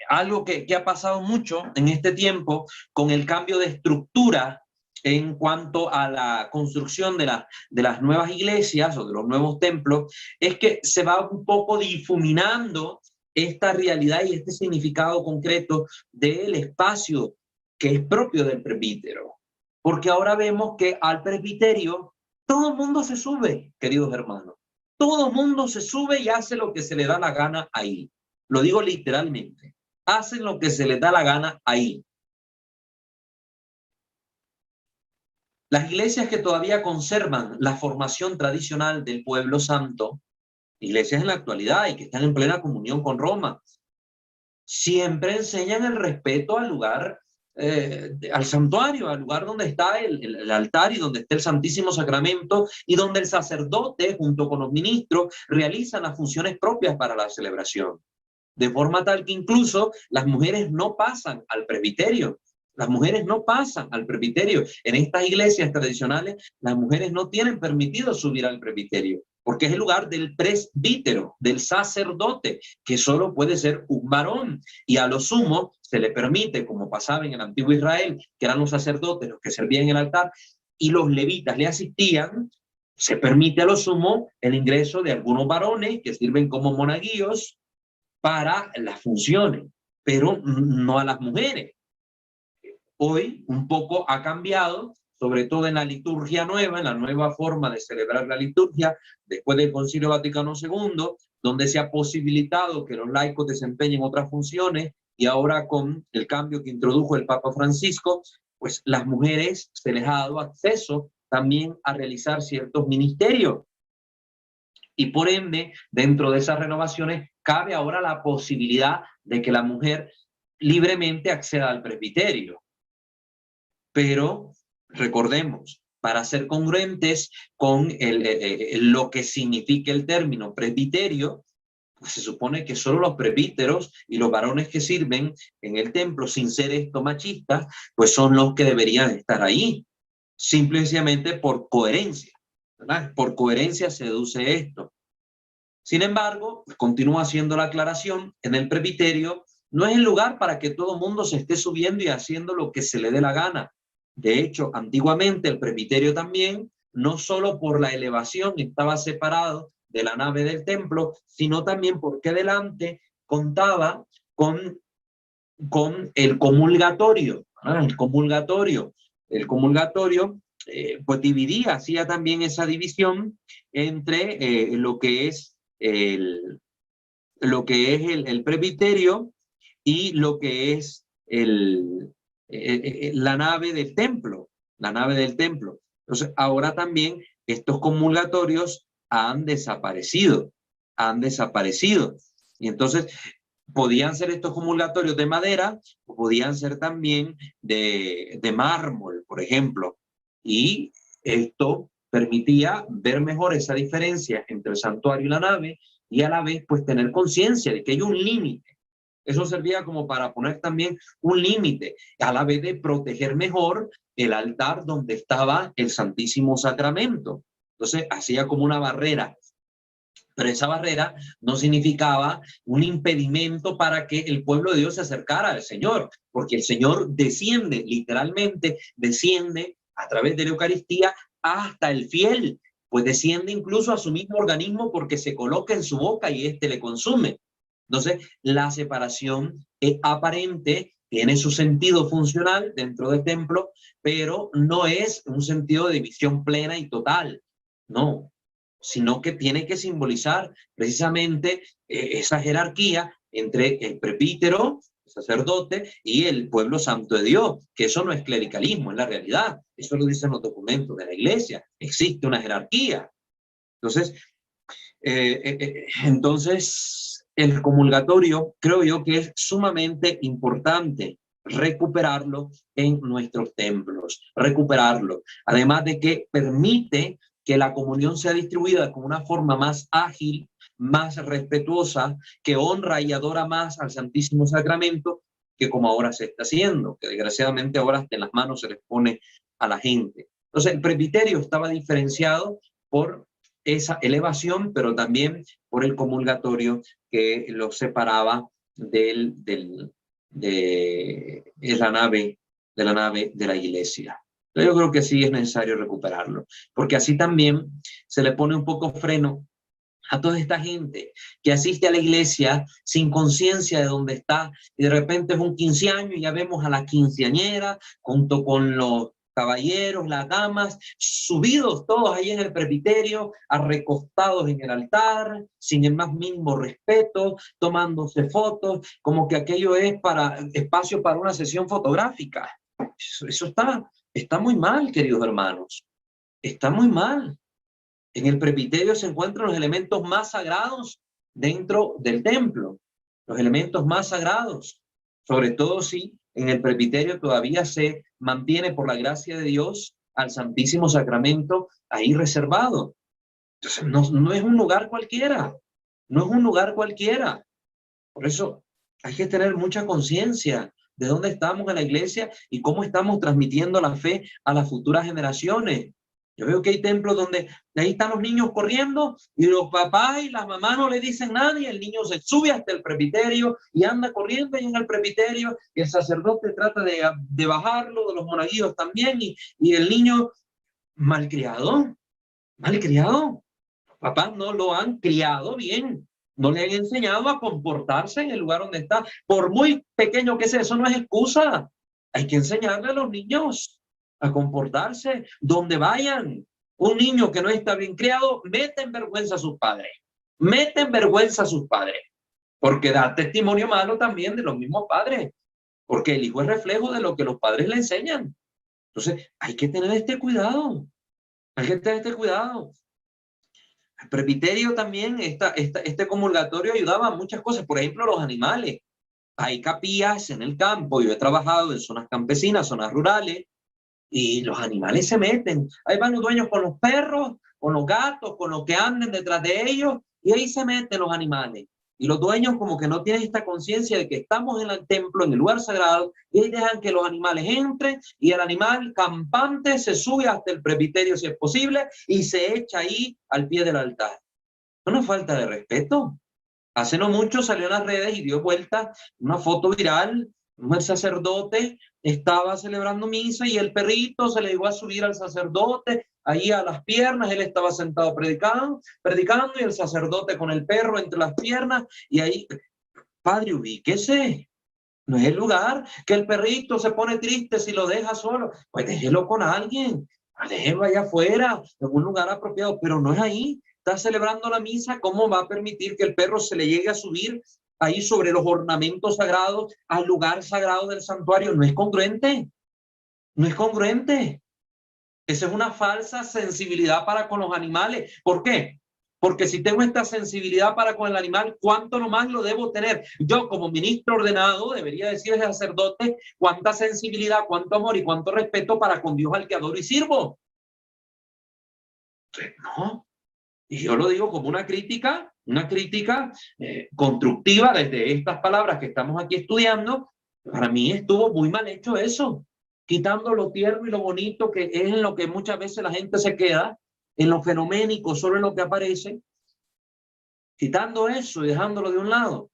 algo que ha pasado mucho en este tiempo con el cambio de estructura en cuanto a la construcción de las nuevas iglesias o de los nuevos templos, es que se va un poco difuminando esta realidad y este significado concreto del espacio que es propio del presbítero. Porque ahora vemos que al presbiterio todo el mundo se sube, queridos hermanos. Todo el mundo se sube y hace lo que se le da la gana ahí. Lo digo literalmente. Hacen lo que se les da la gana ahí. Las iglesias que todavía conservan la formación tradicional del pueblo santo, iglesias en la actualidad y que están en plena comunión con Roma, siempre enseñan el respeto al lugar, al santuario, al lugar donde está el altar y donde está el Santísimo Sacramento y donde el sacerdote junto con los ministros realizan las funciones propias para la celebración. De forma tal que incluso las mujeres no pasan al presbiterio. Las mujeres no pasan al presbiterio. En estas iglesias tradicionales, las mujeres no tienen permitido subir al presbiterio, porque es el lugar del presbítero, del sacerdote, que solo puede ser un varón. Y a lo sumo se le permite, como pasaba en el antiguo Israel, que eran los sacerdotes los que servían en el altar, y los levitas le asistían, se permite a lo sumo el ingreso de algunos varones que sirven como monaguillos para las funciones. pero no a las mujeres. Hoy un poco ha cambiado, sobre todo en la liturgia nueva, en la nueva forma de celebrar la liturgia, después del Concilio Vaticano II, donde se ha posibilitado que los laicos desempeñen otras funciones, y ahora con el cambio que introdujo el Papa Francisco, pues las mujeres se les ha dado acceso también a realizar ciertos ministerios. Y por ende, dentro de esas renovaciones, cabe ahora la posibilidad de que la mujer libremente acceda al presbiterio. Pero recordemos, para ser congruentes con lo que significa el término presbiterio, pues se supone que solo los presbíteros y los varones que sirven en el templo, sin ser esto machistas, pues son los que deberían estar ahí, simple y sencillamente por coherencia, ¿verdad? Por coherencia se deduce esto. Sin embargo, continúa haciendo la aclaración, en el presbiterio no es el lugar para que todo mundo se esté subiendo y haciendo lo que se le dé la gana. De hecho, antiguamente el presbiterio también, no solo por la elevación estaba separado de la nave del templo, sino también porque delante contaba con el comulgatorio, ¿no? El comulgatorio pues dividía, hacía también esa división entre lo que es el presbiterio y lo que es la nave del templo, Entonces, ahora también estos comulgatorios han desaparecido. Y entonces, podían ser estos comulgatorios de madera, o podían ser también de mármol, por ejemplo. Y esto permitía ver mejor esa diferencia entre el santuario y la nave, y a la vez, pues, tener conciencia de que hay un límite. Eso servía como para poner también un límite, a la vez de proteger mejor el altar donde estaba el Santísimo Sacramento. Entonces, hacía como una barrera. Pero esa barrera no significaba un impedimento para que el pueblo de Dios se acercara al Señor, porque el Señor desciende, literalmente desciende a través de la Eucaristía hasta el fiel, pues desciende incluso a su mismo organismo porque se coloca en su boca y éste le consume. Entonces, la separación es aparente, tiene su sentido funcional dentro del templo, pero no es un sentido de división plena y total, no, sino que tiene que simbolizar precisamente esa jerarquía entre el presbítero, el sacerdote, y el pueblo santo de Dios, que eso no es clericalismo, es la realidad. Eso lo dicen los documentos de la Iglesia. Existe una jerarquía. Entonces, el comulgatorio creo yo que es sumamente importante recuperarlo en nuestros templos, recuperarlo. Además de que permite que la comunión sea distribuida con una forma más ágil, más respetuosa, que honra y adora más al Santísimo Sacramento que como ahora se está haciendo, que desgraciadamente ahora hasta en las manos se les pone a la gente. Entonces el presbiterio estaba diferenciado por esa elevación, pero también por el comulgatorio que lo separaba de la nave de la iglesia. Yo creo que sí es necesario recuperarlo, porque así también se le pone un poco freno a toda esta gente que asiste a la iglesia sin conciencia de dónde está, y de repente es un 15 años y ya vemos a la quinceañera junto con los caballeros, las damas, subidos todos ahí en el presbiterio, recostados en el altar, sin el más mínimo respeto, tomándose fotos, como que aquello es espacio para una sesión fotográfica. Eso está muy mal, queridos hermanos, está muy mal. En el presbiterio se encuentran los elementos más sagrados dentro del templo, los elementos más sagrados, sobre todo si en el presbiterio todavía se mantiene por la gracia de Dios al Santísimo Sacramento ahí reservado. Entonces no es un lugar cualquiera, no es un lugar cualquiera. Por eso hay que tener mucha conciencia de dónde estamos en la iglesia y cómo estamos transmitiendo la fe a las futuras generaciones. Yo veo que hay templos donde ahí están los niños corriendo y los papás y las mamás no le dicen nada, y el niño se sube hasta el presbiterio y anda corriendo ahí en el presbiterio, y el sacerdote trata de bajarlo, de los monaguillos también, y el niño malcriado. Los papás no lo han criado bien, No le han enseñado a comportarse en el lugar donde está. Por muy pequeño que sea, eso no es excusa. Hay que enseñarle a los niños a comportarse donde vayan. Un niño que no está bien criado mete en vergüenza a sus padres. Mete en vergüenza a sus padres. Porque da testimonio malo también de los mismos padres. Porque el hijo es reflejo de lo que los padres le enseñan. Entonces, hay que tener este cuidado. Hay que tener este cuidado. El presbiterio también, este comulgatorio ayudaba a muchas cosas. Por ejemplo, los animales. Hay capillas en el campo. Yo he trabajado en zonas campesinas, zonas rurales, y los animales se meten. Ahí van los dueños con los perros, con los gatos, con los que anden detrás de ellos, y ahí se meten los animales. Y los dueños como que no tienen esta conciencia de que estamos en el templo, en el lugar sagrado, y ahí dejan que los animales entren, y el animal campante se sube hasta el presbiterio si es posible, y se echa ahí al pie del altar. No es falta de respeto. Hace no mucho salió en las redes y dio vuelta una foto viral. El sacerdote estaba celebrando misa y el perrito se le llegó a subir al sacerdote ahí a las piernas. Él estaba sentado predicando y el sacerdote con el perro entre las piernas. Y ahí, padre, ubíquese. No es el lugar. Que el perrito se pone triste si lo deja solo. Pues déjelo con alguien. Déjelo allá afuera, en un lugar apropiado, pero no es ahí. Está celebrando la misa. ¿Cómo va a permitir que el perro se le llegue a subir ahí sobre los ornamentos sagrados al lugar sagrado del santuario? No es congruente. No es congruente. Esa es una falsa sensibilidad para con los animales. ¿Por qué? Porque si tengo esta sensibilidad para con el animal, ¿cuánto nomás lo debo tener? Yo como ministro ordenado debería decir al sacerdote cuánta sensibilidad, cuánto amor y cuánto respeto para con Dios al que adoro y sirvo. Entonces, no. Y yo lo digo como una crítica constructiva desde estas palabras que estamos aquí estudiando. Para mí estuvo muy mal hecho eso, quitando lo tierno y lo bonito que es en lo que muchas veces la gente se queda, en lo fenoménico, solo en lo que aparece, quitando eso y dejándolo de un lado.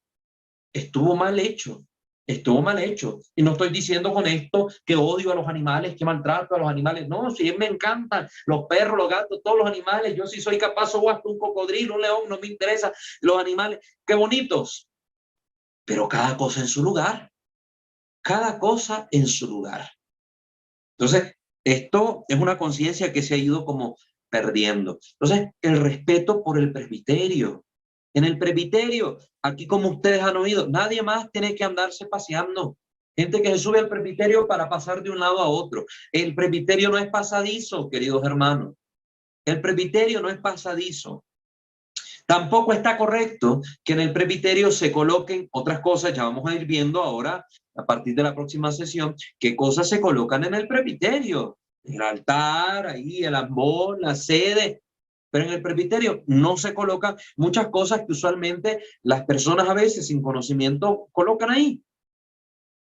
Estuvo mal hecho. Estuvo mal hecho. Y no estoy diciendo con esto que odio a los animales, que maltrato a los animales. No, si me encantan los perros, los gatos, todos los animales. Yo si soy capaz, o hasta un cocodrilo, un león, no me interesa. Los animales, qué bonitos. Pero cada cosa en su lugar. Cada cosa en su lugar. Entonces, esto es una conciencia que se ha ido como perdiendo. Entonces, el respeto por el presbiterio. En el presbiterio, aquí como ustedes han oído, nadie más tiene que andarse paseando. Gente que se sube al presbiterio para pasar de un lado a otro. El presbiterio no es pasadizo, queridos hermanos. El presbiterio no es pasadizo. Tampoco está correcto que en el presbiterio se coloquen otras cosas. Ya vamos a ir viendo ahora, a partir de la próxima sesión, qué cosas se colocan en el presbiterio. El altar, ahí, el ambón, la sede. Pero en el presbiterio no se colocan muchas cosas que usualmente las personas a veces sin conocimiento colocan ahí.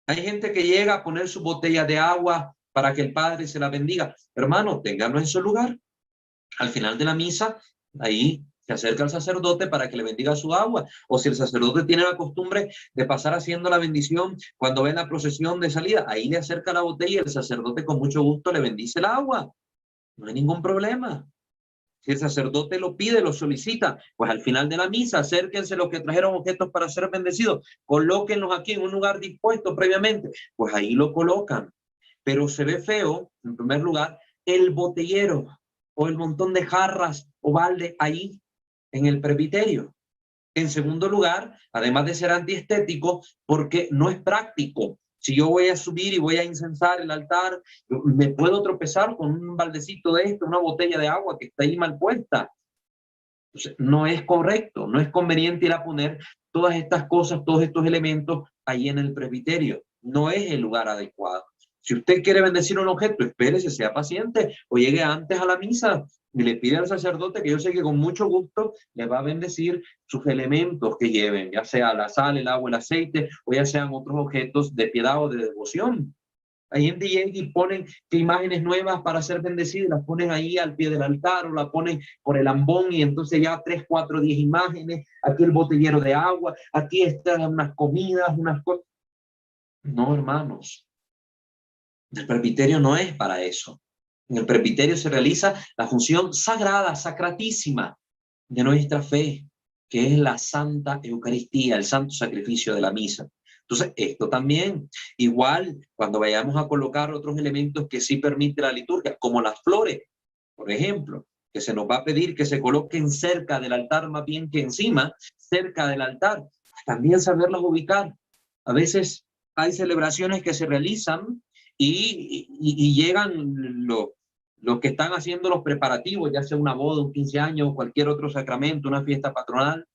Hay gente que llega a poner su botella de agua para que el Padre se la bendiga. Hermano, ténganlo en su lugar. Al final de la misa, ahí se acerca al sacerdote para que le bendiga su agua. O si el sacerdote tiene la costumbre de pasar haciendo la bendición cuando ve la procesión de salida, ahí le acerca la botella y el sacerdote con mucho gusto le bendice el agua. No hay ningún problema. Si el sacerdote lo pide, lo solicita, pues al final de la misa, acérquense los que trajeron objetos para ser bendecidos, colóquenlos aquí en un lugar dispuesto previamente, pues ahí lo colocan. Pero se ve feo, en primer lugar, el botellero o el montón de jarras o balde ahí en el presbiterio. En segundo lugar, además de ser antiestético, porque no es práctico. Si yo voy a subir y voy a incensar el altar, me puedo tropezar con un baldecito de esto, una botella de agua que está ahí mal puesta. Entonces, no es correcto, no es conveniente ir a poner todas estas cosas, todos estos elementos ahí en el presbiterio. No es el lugar adecuado. Si usted quiere bendecir un objeto, espérese, sea paciente o llegue antes a la misa y le pide al sacerdote, que yo sé que con mucho gusto le va a bendecir sus elementos que lleven, ya sea la sal, el agua, el aceite, o ya sean otros objetos de piedad o de devoción. Hay gente que llega y ponen que imágenes nuevas para ser bendecidas, las ponen ahí al pie del altar o la ponen por el ambón y entonces ya 3, 4, 10 imágenes, aquí el botellero de agua, aquí están unas comidas, unas cosas. No, hermanos, el presbiterio no es para eso. En el presbiterio se realiza la función sagrada, sacratísima de nuestra fe. que es la Santa Eucaristía, el santo sacrificio de la misa. Entonces, esto también, igual, cuando vayamos a colocar otros elementos que sí permite la liturgia, como las flores, por ejemplo, que se nos va a pedir que se coloquen cerca del altar, más bien que encima, cerca del altar, también saberlas ubicar. A veces hay celebraciones que se realizan y llegan los que están haciendo los preparativos, ya sea una boda, un 15 años, cualquier otro sacramento, una fiesta patronal,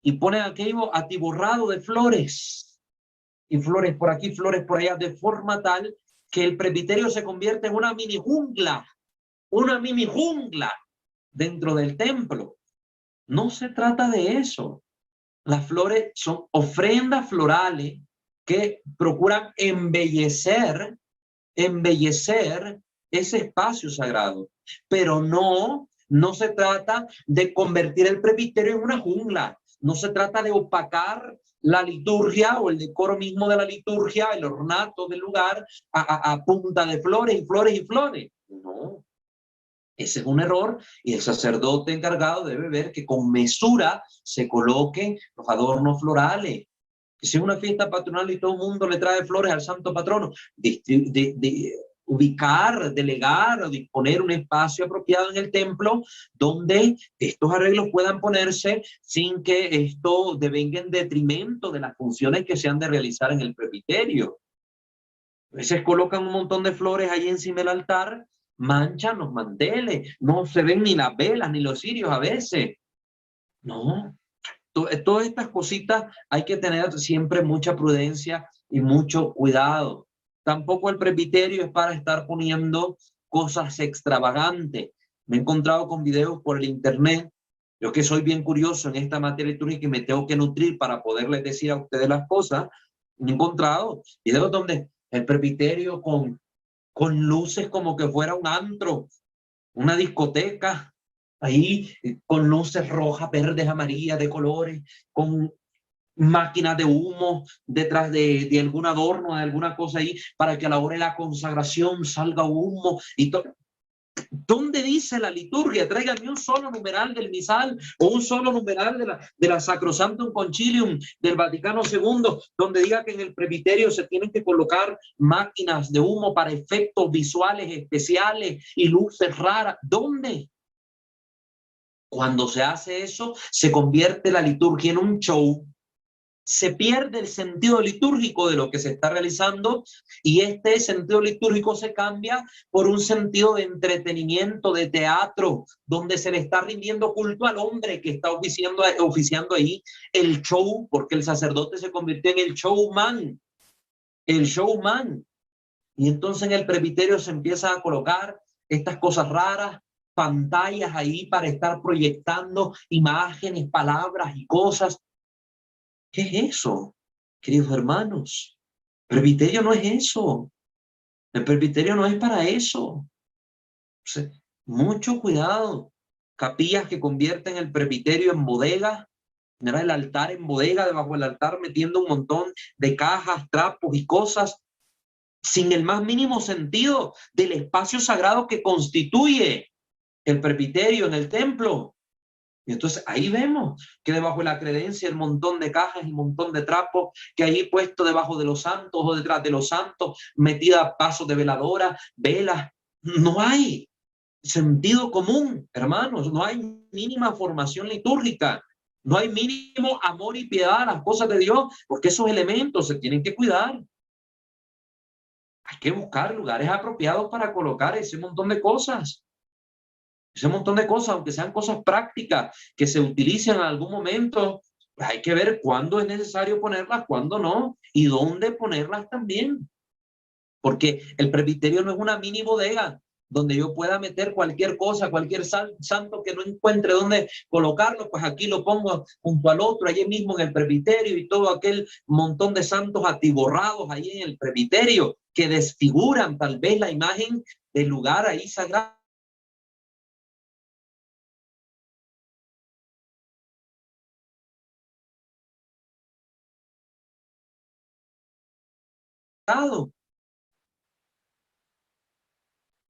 y ponen aquello atiborrado de flores, y flores por aquí, flores por allá, de forma tal que el presbiterio se convierte en una mini jungla dentro del templo. No se trata de eso. Las flores son ofrendas florales que procuran embellecer ese espacio sagrado, pero no se trata de convertir el presbiterio en una jungla, no se trata de opacar la liturgia o el decoro mismo de la liturgia, el ornato del lugar a punta de flores y flores y flores. No, ese es un error y el sacerdote encargado debe ver que con mesura se coloquen los adornos florales. Que si es una fiesta patronal y todo el mundo le trae flores al santo patrono, ubicar, delegar o disponer un espacio apropiado en el templo donde estos arreglos puedan ponerse sin que esto devenga en detrimento de las funciones que se han de realizar en el presbiterio. A veces colocan un montón de flores ahí encima del altar, manchan los manteles, no se ven ni las velas ni los cirios a veces. No, todas estas cositas hay que tener siempre mucha prudencia y mucho cuidado. Tampoco el presbiterio es para estar poniendo cosas extravagantes. Me he encontrado con videos por el internet. Yo que soy bien curioso en esta materia litúrgica y me tengo que nutrir para poderles decir a ustedes las cosas. Me he encontrado videos donde el presbiterio con luces como que fuera un antro, una discoteca, ahí con luces rojas, verdes, amarillas, de colores, con máquinas de humo detrás de algún adorno, de alguna cosa ahí, para que a la hora de la consagración salga humo y todo. ¿Dónde dice la liturgia? Tráigame un solo numeral del misal o un solo numeral de la Sacrosanctum Concilium del Vaticano II, donde diga que en el presbiterio se tienen que colocar máquinas de humo para efectos visuales especiales y luces raras. ¿Dónde? Cuando se hace eso, se convierte la liturgia en un show. Se pierde el sentido litúrgico de lo que se está realizando y este sentido litúrgico se cambia por un sentido de entretenimiento, de teatro, donde se le está rindiendo culto al hombre que está oficiando ahí el show, porque el sacerdote se convirtió en el showman, el showman. Y entonces en el presbiterio se empiezan a colocar estas cosas raras, pantallas ahí para estar proyectando imágenes, palabras y cosas. ¿Qué es eso, queridos hermanos? El presbiterio no es eso. El presbiterio no es para eso. O sea, mucho cuidado. Capillas que convierten el presbiterio en bodega, el altar en bodega, debajo del altar metiendo un montón de cajas, trapos y cosas, sin el más mínimo sentido del espacio sagrado que constituye el presbiterio en el templo. Y entonces ahí vemos que debajo de la credencia el montón de cajas y un montón de trapos que ahí puesto debajo de los santos o detrás de los santos, metida pasos de veladora, velas. No hay sentido común, hermanos, no hay mínima formación litúrgica, no hay mínimo amor y piedad a las cosas de Dios, porque esos elementos se tienen que cuidar. Hay que buscar lugares apropiados para colocar ese montón de cosas. Ese montón de cosas, aunque sean cosas prácticas que se utilicen en algún momento, pues hay que ver cuándo es necesario ponerlas, cuándo no, y dónde ponerlas también. Porque el presbiterio no es una mini bodega donde yo pueda meter cualquier cosa, cualquier santo que no encuentre dónde colocarlo, pues aquí lo pongo junto al otro, allí mismo en el presbiterio, y todo aquel montón de santos atiborrados ahí en el presbiterio que desfiguran tal vez la imagen del lugar ahí sagrado.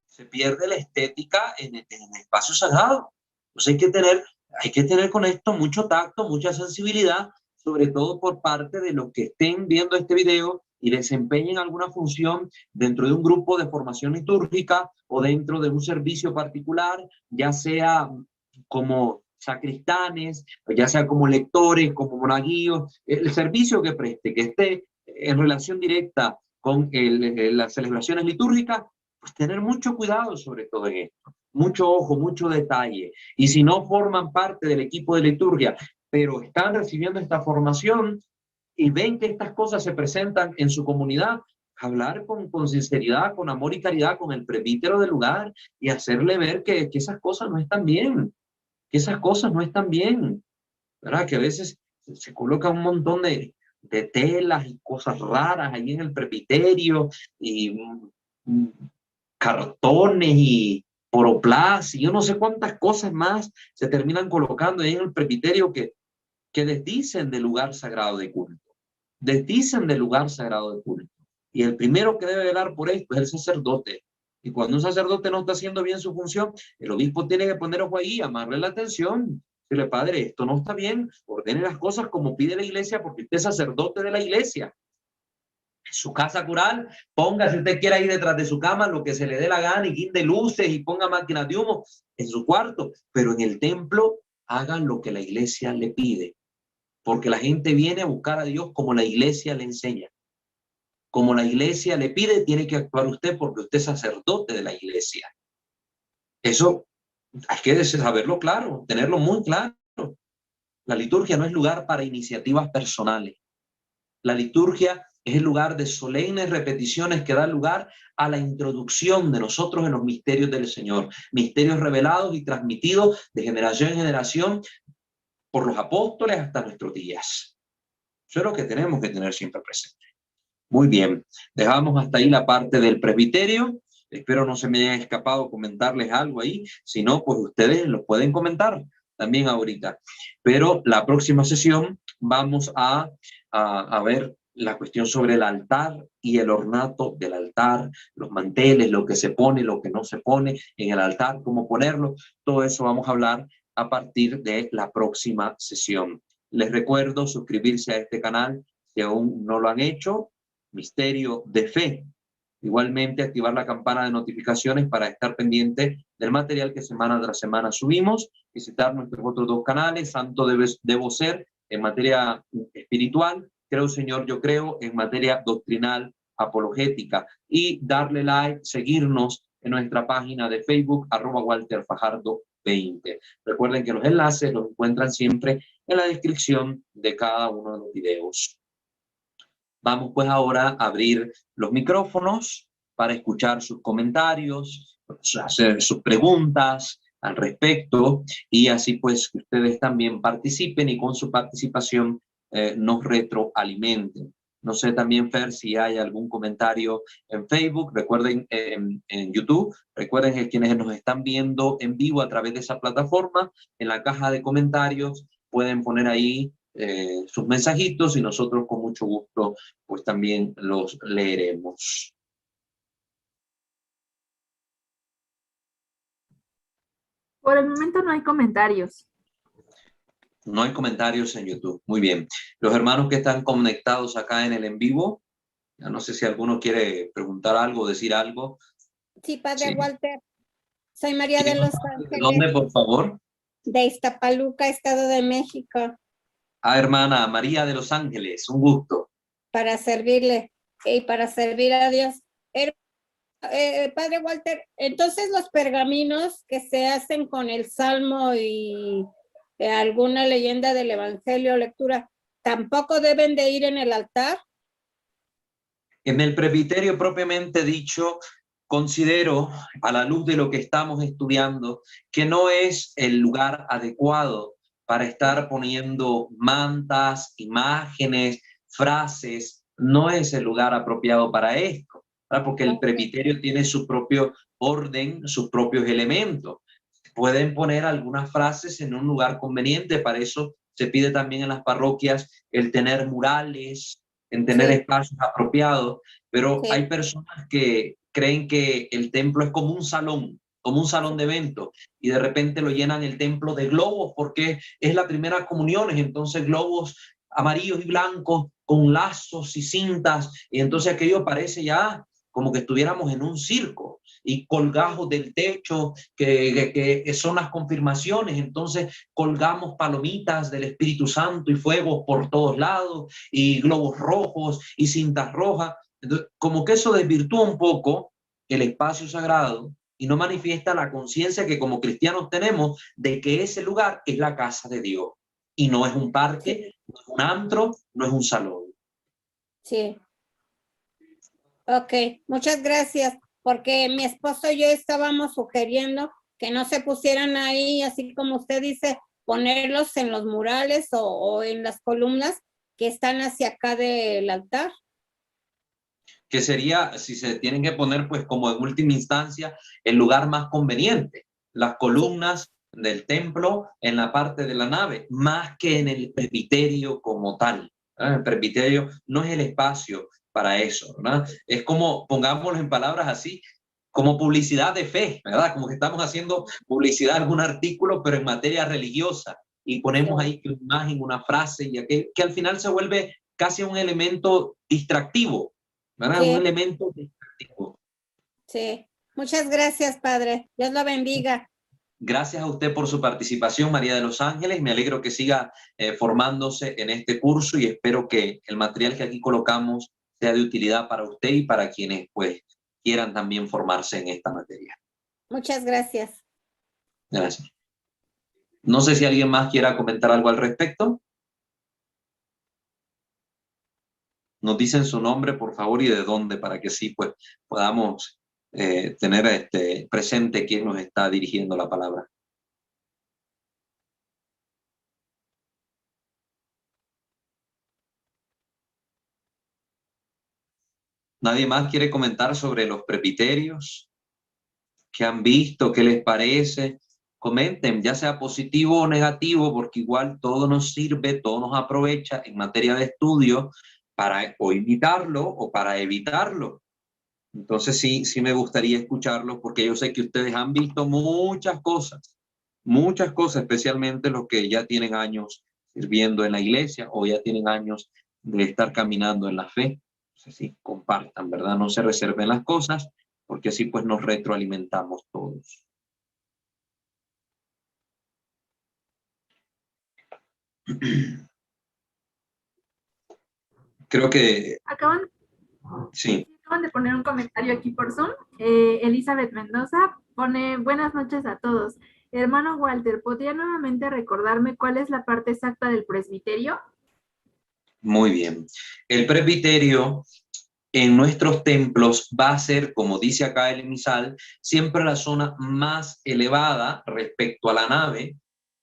Se pierde la estética en el espacio sagrado. Entonces hay que tener hay que tener con esto mucho tacto, mucha sensibilidad, sobre todo por parte de los que estén viendo este video y desempeñen alguna función dentro de un grupo de formación litúrgica o dentro de un servicio particular, ya sea como sacristanes, ya sea como lectores, como monaguillos, el servicio que preste, que esté en relación directa con las celebraciones litúrgicas, pues tener mucho cuidado sobre todo en esto, mucho ojo, mucho detalle. Y si no forman parte del equipo de liturgia, pero están recibiendo esta formación y ven que estas cosas se presentan en su comunidad, hablar con sinceridad, con amor y caridad con el presbítero del lugar y hacerle ver que esas cosas no están bien, que esas cosas no están bien, ¿verdad? Que a veces se coloca un montón de telas y cosas raras ahí en el presbiterio y cartones y poroplast y yo no sé cuántas cosas más se terminan colocando ahí en el presbiterio que desdicen del lugar sagrado de culto, desdicen del lugar sagrado de culto. Y el primero que debe velar por esto es el sacerdote. Y cuando un sacerdote no está haciendo bien su función, el obispo tiene que poner ojo ahí, llamarle la atención. Decirle, padre, esto no está bien, ordene las cosas como pide la iglesia porque usted es sacerdote de la iglesia. En su casa cural, ponga si usted quiere ahí detrás de su cama lo que se le dé la gana y quite luces y ponga máquinas de humo en su cuarto, pero en el templo hagan lo que la iglesia le pide, porque la gente viene a buscar a Dios como la iglesia le enseña. Como la iglesia le pide, tiene que actuar usted porque usted es sacerdote de la iglesia. Eso hay que saberlo claro, tenerlo muy claro. La liturgia no es lugar para iniciativas personales. La liturgia es el lugar de solemnes repeticiones que da lugar a la introducción de nosotros en los misterios del Señor. Misterios revelados y transmitidos de generación en generación por los apóstoles hasta nuestros días. Eso es lo que tenemos que tener siempre presente. Muy bien, dejamos hasta ahí la parte del presbiterio. Espero no se me haya escapado comentarles algo ahí. Si no, pues ustedes lo pueden comentar también ahorita. Pero la próxima sesión vamos a ver la cuestión sobre el altar y el ornato del altar, los manteles, lo que se pone, lo que no se pone en el altar, cómo ponerlo. Todo eso vamos a hablar a partir de la próxima sesión. Les recuerdo suscribirse a este canal si aún no lo han hecho. Misterio de Fe. Igualmente activar la campana de notificaciones para estar pendiente del material que semana tras semana subimos. Visitar nuestros otros dos canales, Santo Debo Ser en materia espiritual, Creo Señor Yo Creo en materia doctrinal apologética y darle like, seguirnos en nuestra página de Facebook @WalterFajardo20. Recuerden que los enlaces los encuentran siempre en la descripción de cada uno de los videos. Vamos pues ahora a abrir los micrófonos para escuchar sus comentarios, hacer sus preguntas al respecto y así pues que ustedes también participen y con su participación nos retroalimenten. No sé también, Fer, si hay algún comentario en Facebook, recuerden en YouTube, recuerden que quienes nos están viendo en vivo a través de esa plataforma, en la caja de comentarios pueden poner ahí sus mensajitos y nosotros con mucho gusto pues también los leeremos.
Por el momento no hay comentarios.
No hay comentarios en YouTube. Muy bien. Los hermanos que están conectados acá en el en vivo, ya no sé si alguno quiere preguntar algo, decir algo.
Sí, Padre
Sí.
Walter. Soy María de Los Ángeles.
¿De dónde, por favor?
De Iztapaluca, Estado de México.
Hermana María de Los Ángeles, un gusto.
Para servirle y para servir a Dios. Padre Walter, entonces los pergaminos que se hacen con el Salmo y alguna leyenda del Evangelio o lectura, ¿tampoco deben de ir en el altar?
En el presbiterio propiamente dicho, considero, a la luz de lo que estamos estudiando, que no es el lugar adecuado para estar poniendo mantas, imágenes, frases, no es el lugar apropiado para esto, ¿verdad? Porque el presbiterio tiene su propio orden, sus propios elementos. Pueden poner algunas frases en un lugar conveniente, para eso se pide también en las parroquias el tener murales, en tener espacios apropiados, pero hay personas que creen que el templo es como un salón como un salón de eventos, y de repente lo llenan el templo de globos porque es la primera comunión, entonces globos amarillos y blancos con lazos y cintas, y entonces aquello parece ya como que estuviéramos en un circo, y colgajos del techo que son las confirmaciones, entonces colgamos palomitas del Espíritu Santo y fuegos por todos lados, y globos rojos y cintas rojas. Entonces, como que eso desvirtúa un poco el espacio sagrado y no manifiesta la conciencia que como cristianos tenemos de que ese lugar es la casa de Dios y no es un parque, no es un antro, no es un salón.
Sí. Ok, muchas gracias, porque mi esposo y yo estábamos sugiriendo que no se pusieran ahí, así como usted dice, ponerlos en los murales o en las columnas que están hacia acá del altar.
Que sería, si se tienen que poner, pues como en última instancia, el lugar más conveniente, las columnas del templo en la parte de la nave, más que en el presbiterio como tal. El presbiterio no es el espacio para eso, ¿verdad? Es como, pongámoslo en palabras así, como publicidad de fe, ¿verdad? Como que estamos haciendo publicidad de algún artículo, pero en materia religiosa, y ponemos ahí una imagen, una frase, y que al final se vuelve casi un elemento distractivo, ¿verdad?
Sí.
Un elemento distractivo.
Sí, muchas gracias, padre. Dios lo bendiga.
Gracias a usted por su participación, María de los Ángeles. Me alegro que siga formándose en este curso y espero que el material que aquí colocamos sea de utilidad para usted y para quienes pues quieran también formarse en esta materia.
Muchas gracias.
Gracias. No sé si alguien más quiera comentar algo al respecto. Nos dicen su nombre, por favor, y de dónde, para que sí pues podamos tener presente quién nos está dirigiendo la palabra. ¿Nadie más quiere comentar sobre los presbiterios? ¿Qué han visto? ¿Qué les parece? Comenten, ya sea positivo o negativo, porque igual todo nos sirve, todo nos aprovecha en materia de estudio para o imitarlo o para evitarlo. Entonces sí me gustaría escucharlos, porque yo sé que ustedes han visto muchas cosas, especialmente los que ya tienen años sirviendo en la iglesia o ya tienen años de estar caminando en la fe. Entonces sí, compartan, ¿verdad? No se reserven las cosas, porque así pues nos retroalimentamos todos. Creo que sí.
Acaban de poner un comentario aquí por Zoom. Elizabeth Mendoza pone: buenas noches a todos. Hermano Walter, ¿podría nuevamente recordarme cuál es la parte exacta del presbiterio?
Muy bien. El presbiterio en nuestros templos va a ser, como dice acá el emisal, siempre la zona más elevada respecto a la nave.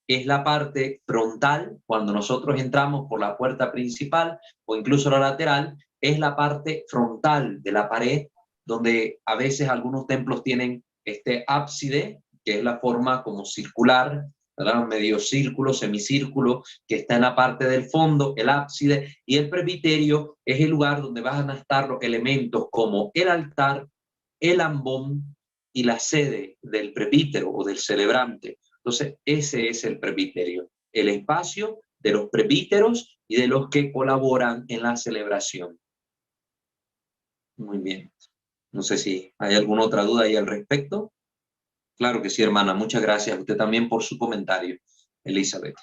Es la parte frontal, cuando nosotros entramos por la puerta principal o incluso la lateral, es la parte frontal de la pared, donde a veces algunos templos tienen este ábside, que es la forma como circular, ¿verdad? Medio círculo, semicírculo, que está en la parte del fondo, el ábside, y el presbiterio es el lugar donde van a estar los elementos como el altar, el ambón y la sede del presbítero o del celebrante. Entonces, ese es el presbiterio, el espacio de los presbíteros y de los que colaboran en la celebración. Muy bien. No sé si hay alguna otra duda ahí al respecto. Claro que sí, hermana. Muchas gracias a usted también por su comentario, Elizabeth.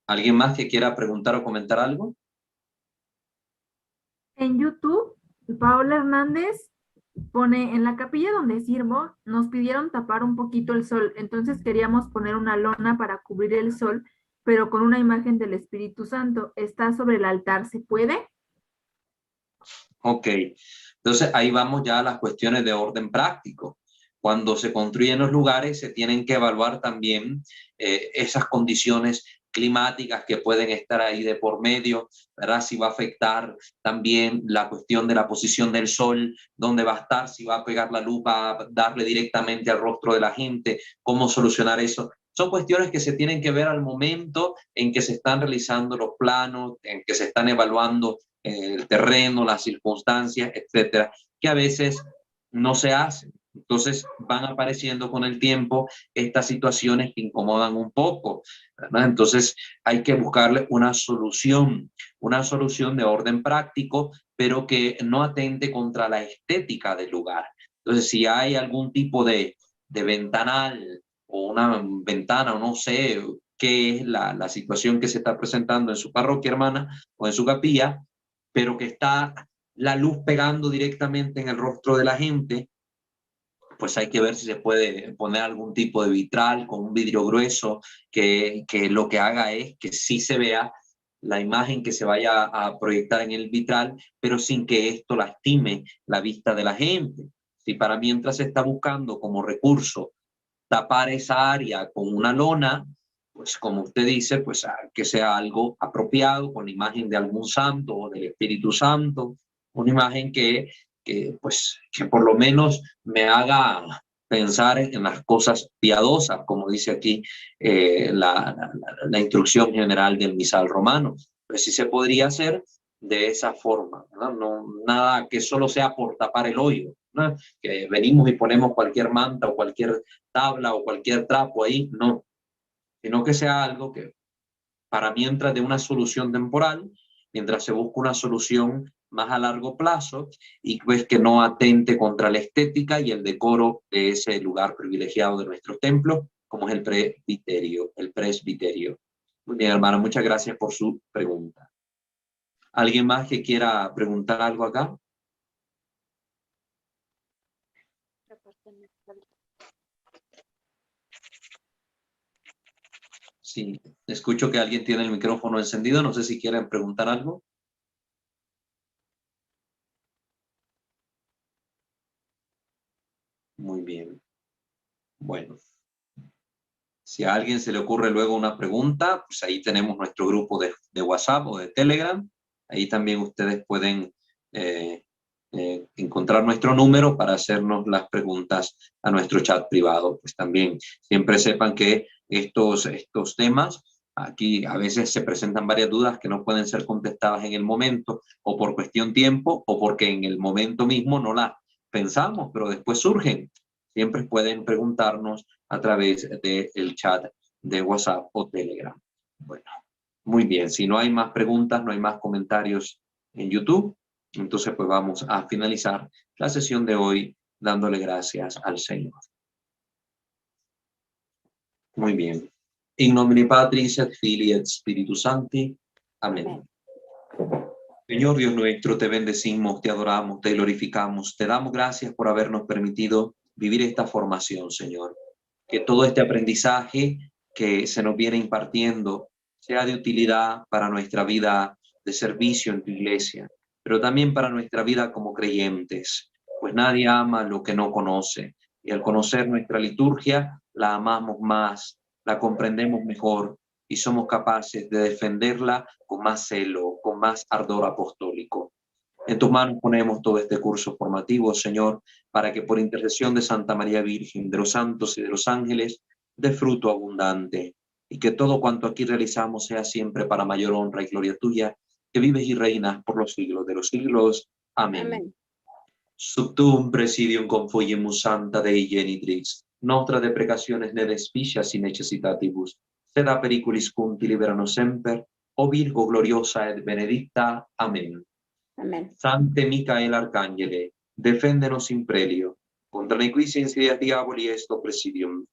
¿Alguien más que quiera preguntar o comentar algo?
En YouTube, Paola Hernández pone: en la capilla donde sirvo, nos pidieron tapar un poquito el sol, entonces queríamos poner una lona para cubrir el sol, pero con una imagen del Espíritu Santo. Está sobre el altar, ¿se puede?
Ok, entonces ahí vamos ya a las cuestiones de orden práctico. Cuando se construyen los lugares se tienen que evaluar también esas condiciones climáticas que pueden estar ahí de por medio, ¿verdad? Si va a afectar también la cuestión de la posición del sol, dónde va a estar, si va a pegar la luz, va a darle directamente al rostro de la gente, cómo solucionar eso. Son cuestiones que se tienen que ver al momento en que se están realizando los planos, en que se están evaluando el terreno, las circunstancias, etcétera, que a veces no se hacen. Entonces van apareciendo con el tiempo estas situaciones que incomodan un poco, ¿verdad? Entonces hay que buscarle una solución de orden práctico, pero que no atente contra la estética del lugar. Entonces, si hay algún tipo de ventanal o una ventana, o no sé qué es la situación que se está presentando en su parroquia, hermana, o en su capilla, pero que está la luz pegando directamente en el rostro de la gente, pues hay que ver si se puede poner algún tipo de vitral con un vidrio grueso que lo que haga es que sí se vea la imagen que se vaya a proyectar en el vitral, pero sin que esto lastime la vista de la gente. Si para mientras se está buscando como recurso tapar esa área con una lona, pues como usted dice, pues que sea algo apropiado, con la imagen de algún santo o del Espíritu Santo, una imagen que por lo menos me haga pensar en las cosas piadosas, como dice aquí la instrucción general del misal romano. Pues sí se podría hacer de esa forma, ¿no? No, nada que solo sea por tapar el hoyo, ¿no? Que venimos y ponemos cualquier manta o cualquier tabla o cualquier trapo ahí, no, sino que sea algo que para mientras de una solución temporal, mientras se busca una solución más a largo plazo y pues que no atente contra la estética y el decoro de ese lugar privilegiado de nuestros templos, como es el presbiterio. Muy bien, hermana, muchas gracias por su pregunta. ¿Alguien más que quiera preguntar algo acá? Sí, escucho que alguien tiene el micrófono encendido. No sé si quieren preguntar algo. Muy bien. Bueno, si a alguien se le ocurre luego una pregunta, pues ahí tenemos nuestro grupo de WhatsApp o de Telegram. Ahí también ustedes pueden encontrar nuestro número para hacernos las preguntas a nuestro chat privado. Pues también siempre sepan que estos temas, aquí a veces se presentan varias dudas que no pueden ser contestadas en el momento, o por cuestión tiempo, o porque en el momento mismo no las pensamos, pero después surgen. Siempre pueden preguntarnos a través del chat de WhatsApp o Telegram. Bueno, muy bien. Si no hay más preguntas, no hay más comentarios en YouTube, entonces pues vamos a finalizar la sesión de hoy dándole gracias al Señor. Muy bien. In nomine Patris et Filii et Spiritus Sancti. Amén. Señor Dios nuestro, te bendecimos, te adoramos, te glorificamos, te damos gracias por habernos permitido vivir esta formación, Señor. Que todo este aprendizaje que se nos viene impartiendo sea de utilidad para nuestra vida de servicio en tu iglesia, pero también para nuestra vida como creyentes, pues nadie ama lo que no conoce, y al conocer nuestra liturgia, la amamos más, la comprendemos mejor, y somos capaces de defenderla con más celo, con más ardor apostólico. En tus manos ponemos todo este curso formativo, Señor, para que por intercesión de Santa María Virgen, de los santos y de los ángeles, dé fruto abundante, y que todo cuanto aquí realizamos sea siempre para mayor honra y gloria tuya, que vives y reinas por los siglos de los siglos. Amén.
Amén.
Subtum presidium confoiemus Santa Dei Genitris, nostra deprecationes ne despicias in necessitatibus, sed a periculis cunti liberanos semper, o Virgo gloriosa et benedicta. Amén.
Amén.
Sante Micael Arcángele, deféndenos in prelio, contra nequis insidias diaboli esto presidium,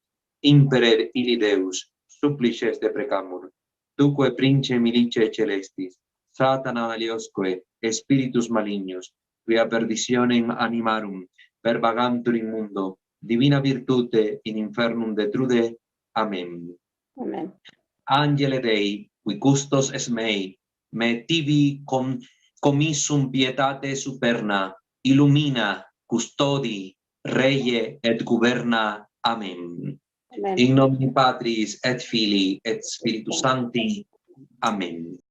imperer illi Deus, supplices deprecamur, tuque prince milice celestis, Satana aliosque, spiritus malignos, quia perditionem animarum, per vagantur in mundo, divina virtute in infernum detrude. Amén.
Amén.
Angele Dei, qui custos es mei, me tibi commissum pietate superna, illumina, custodi, reie et governa. Amén.
Amén.
In nomine Patris et Filii et Spiritus Sancti. Amén.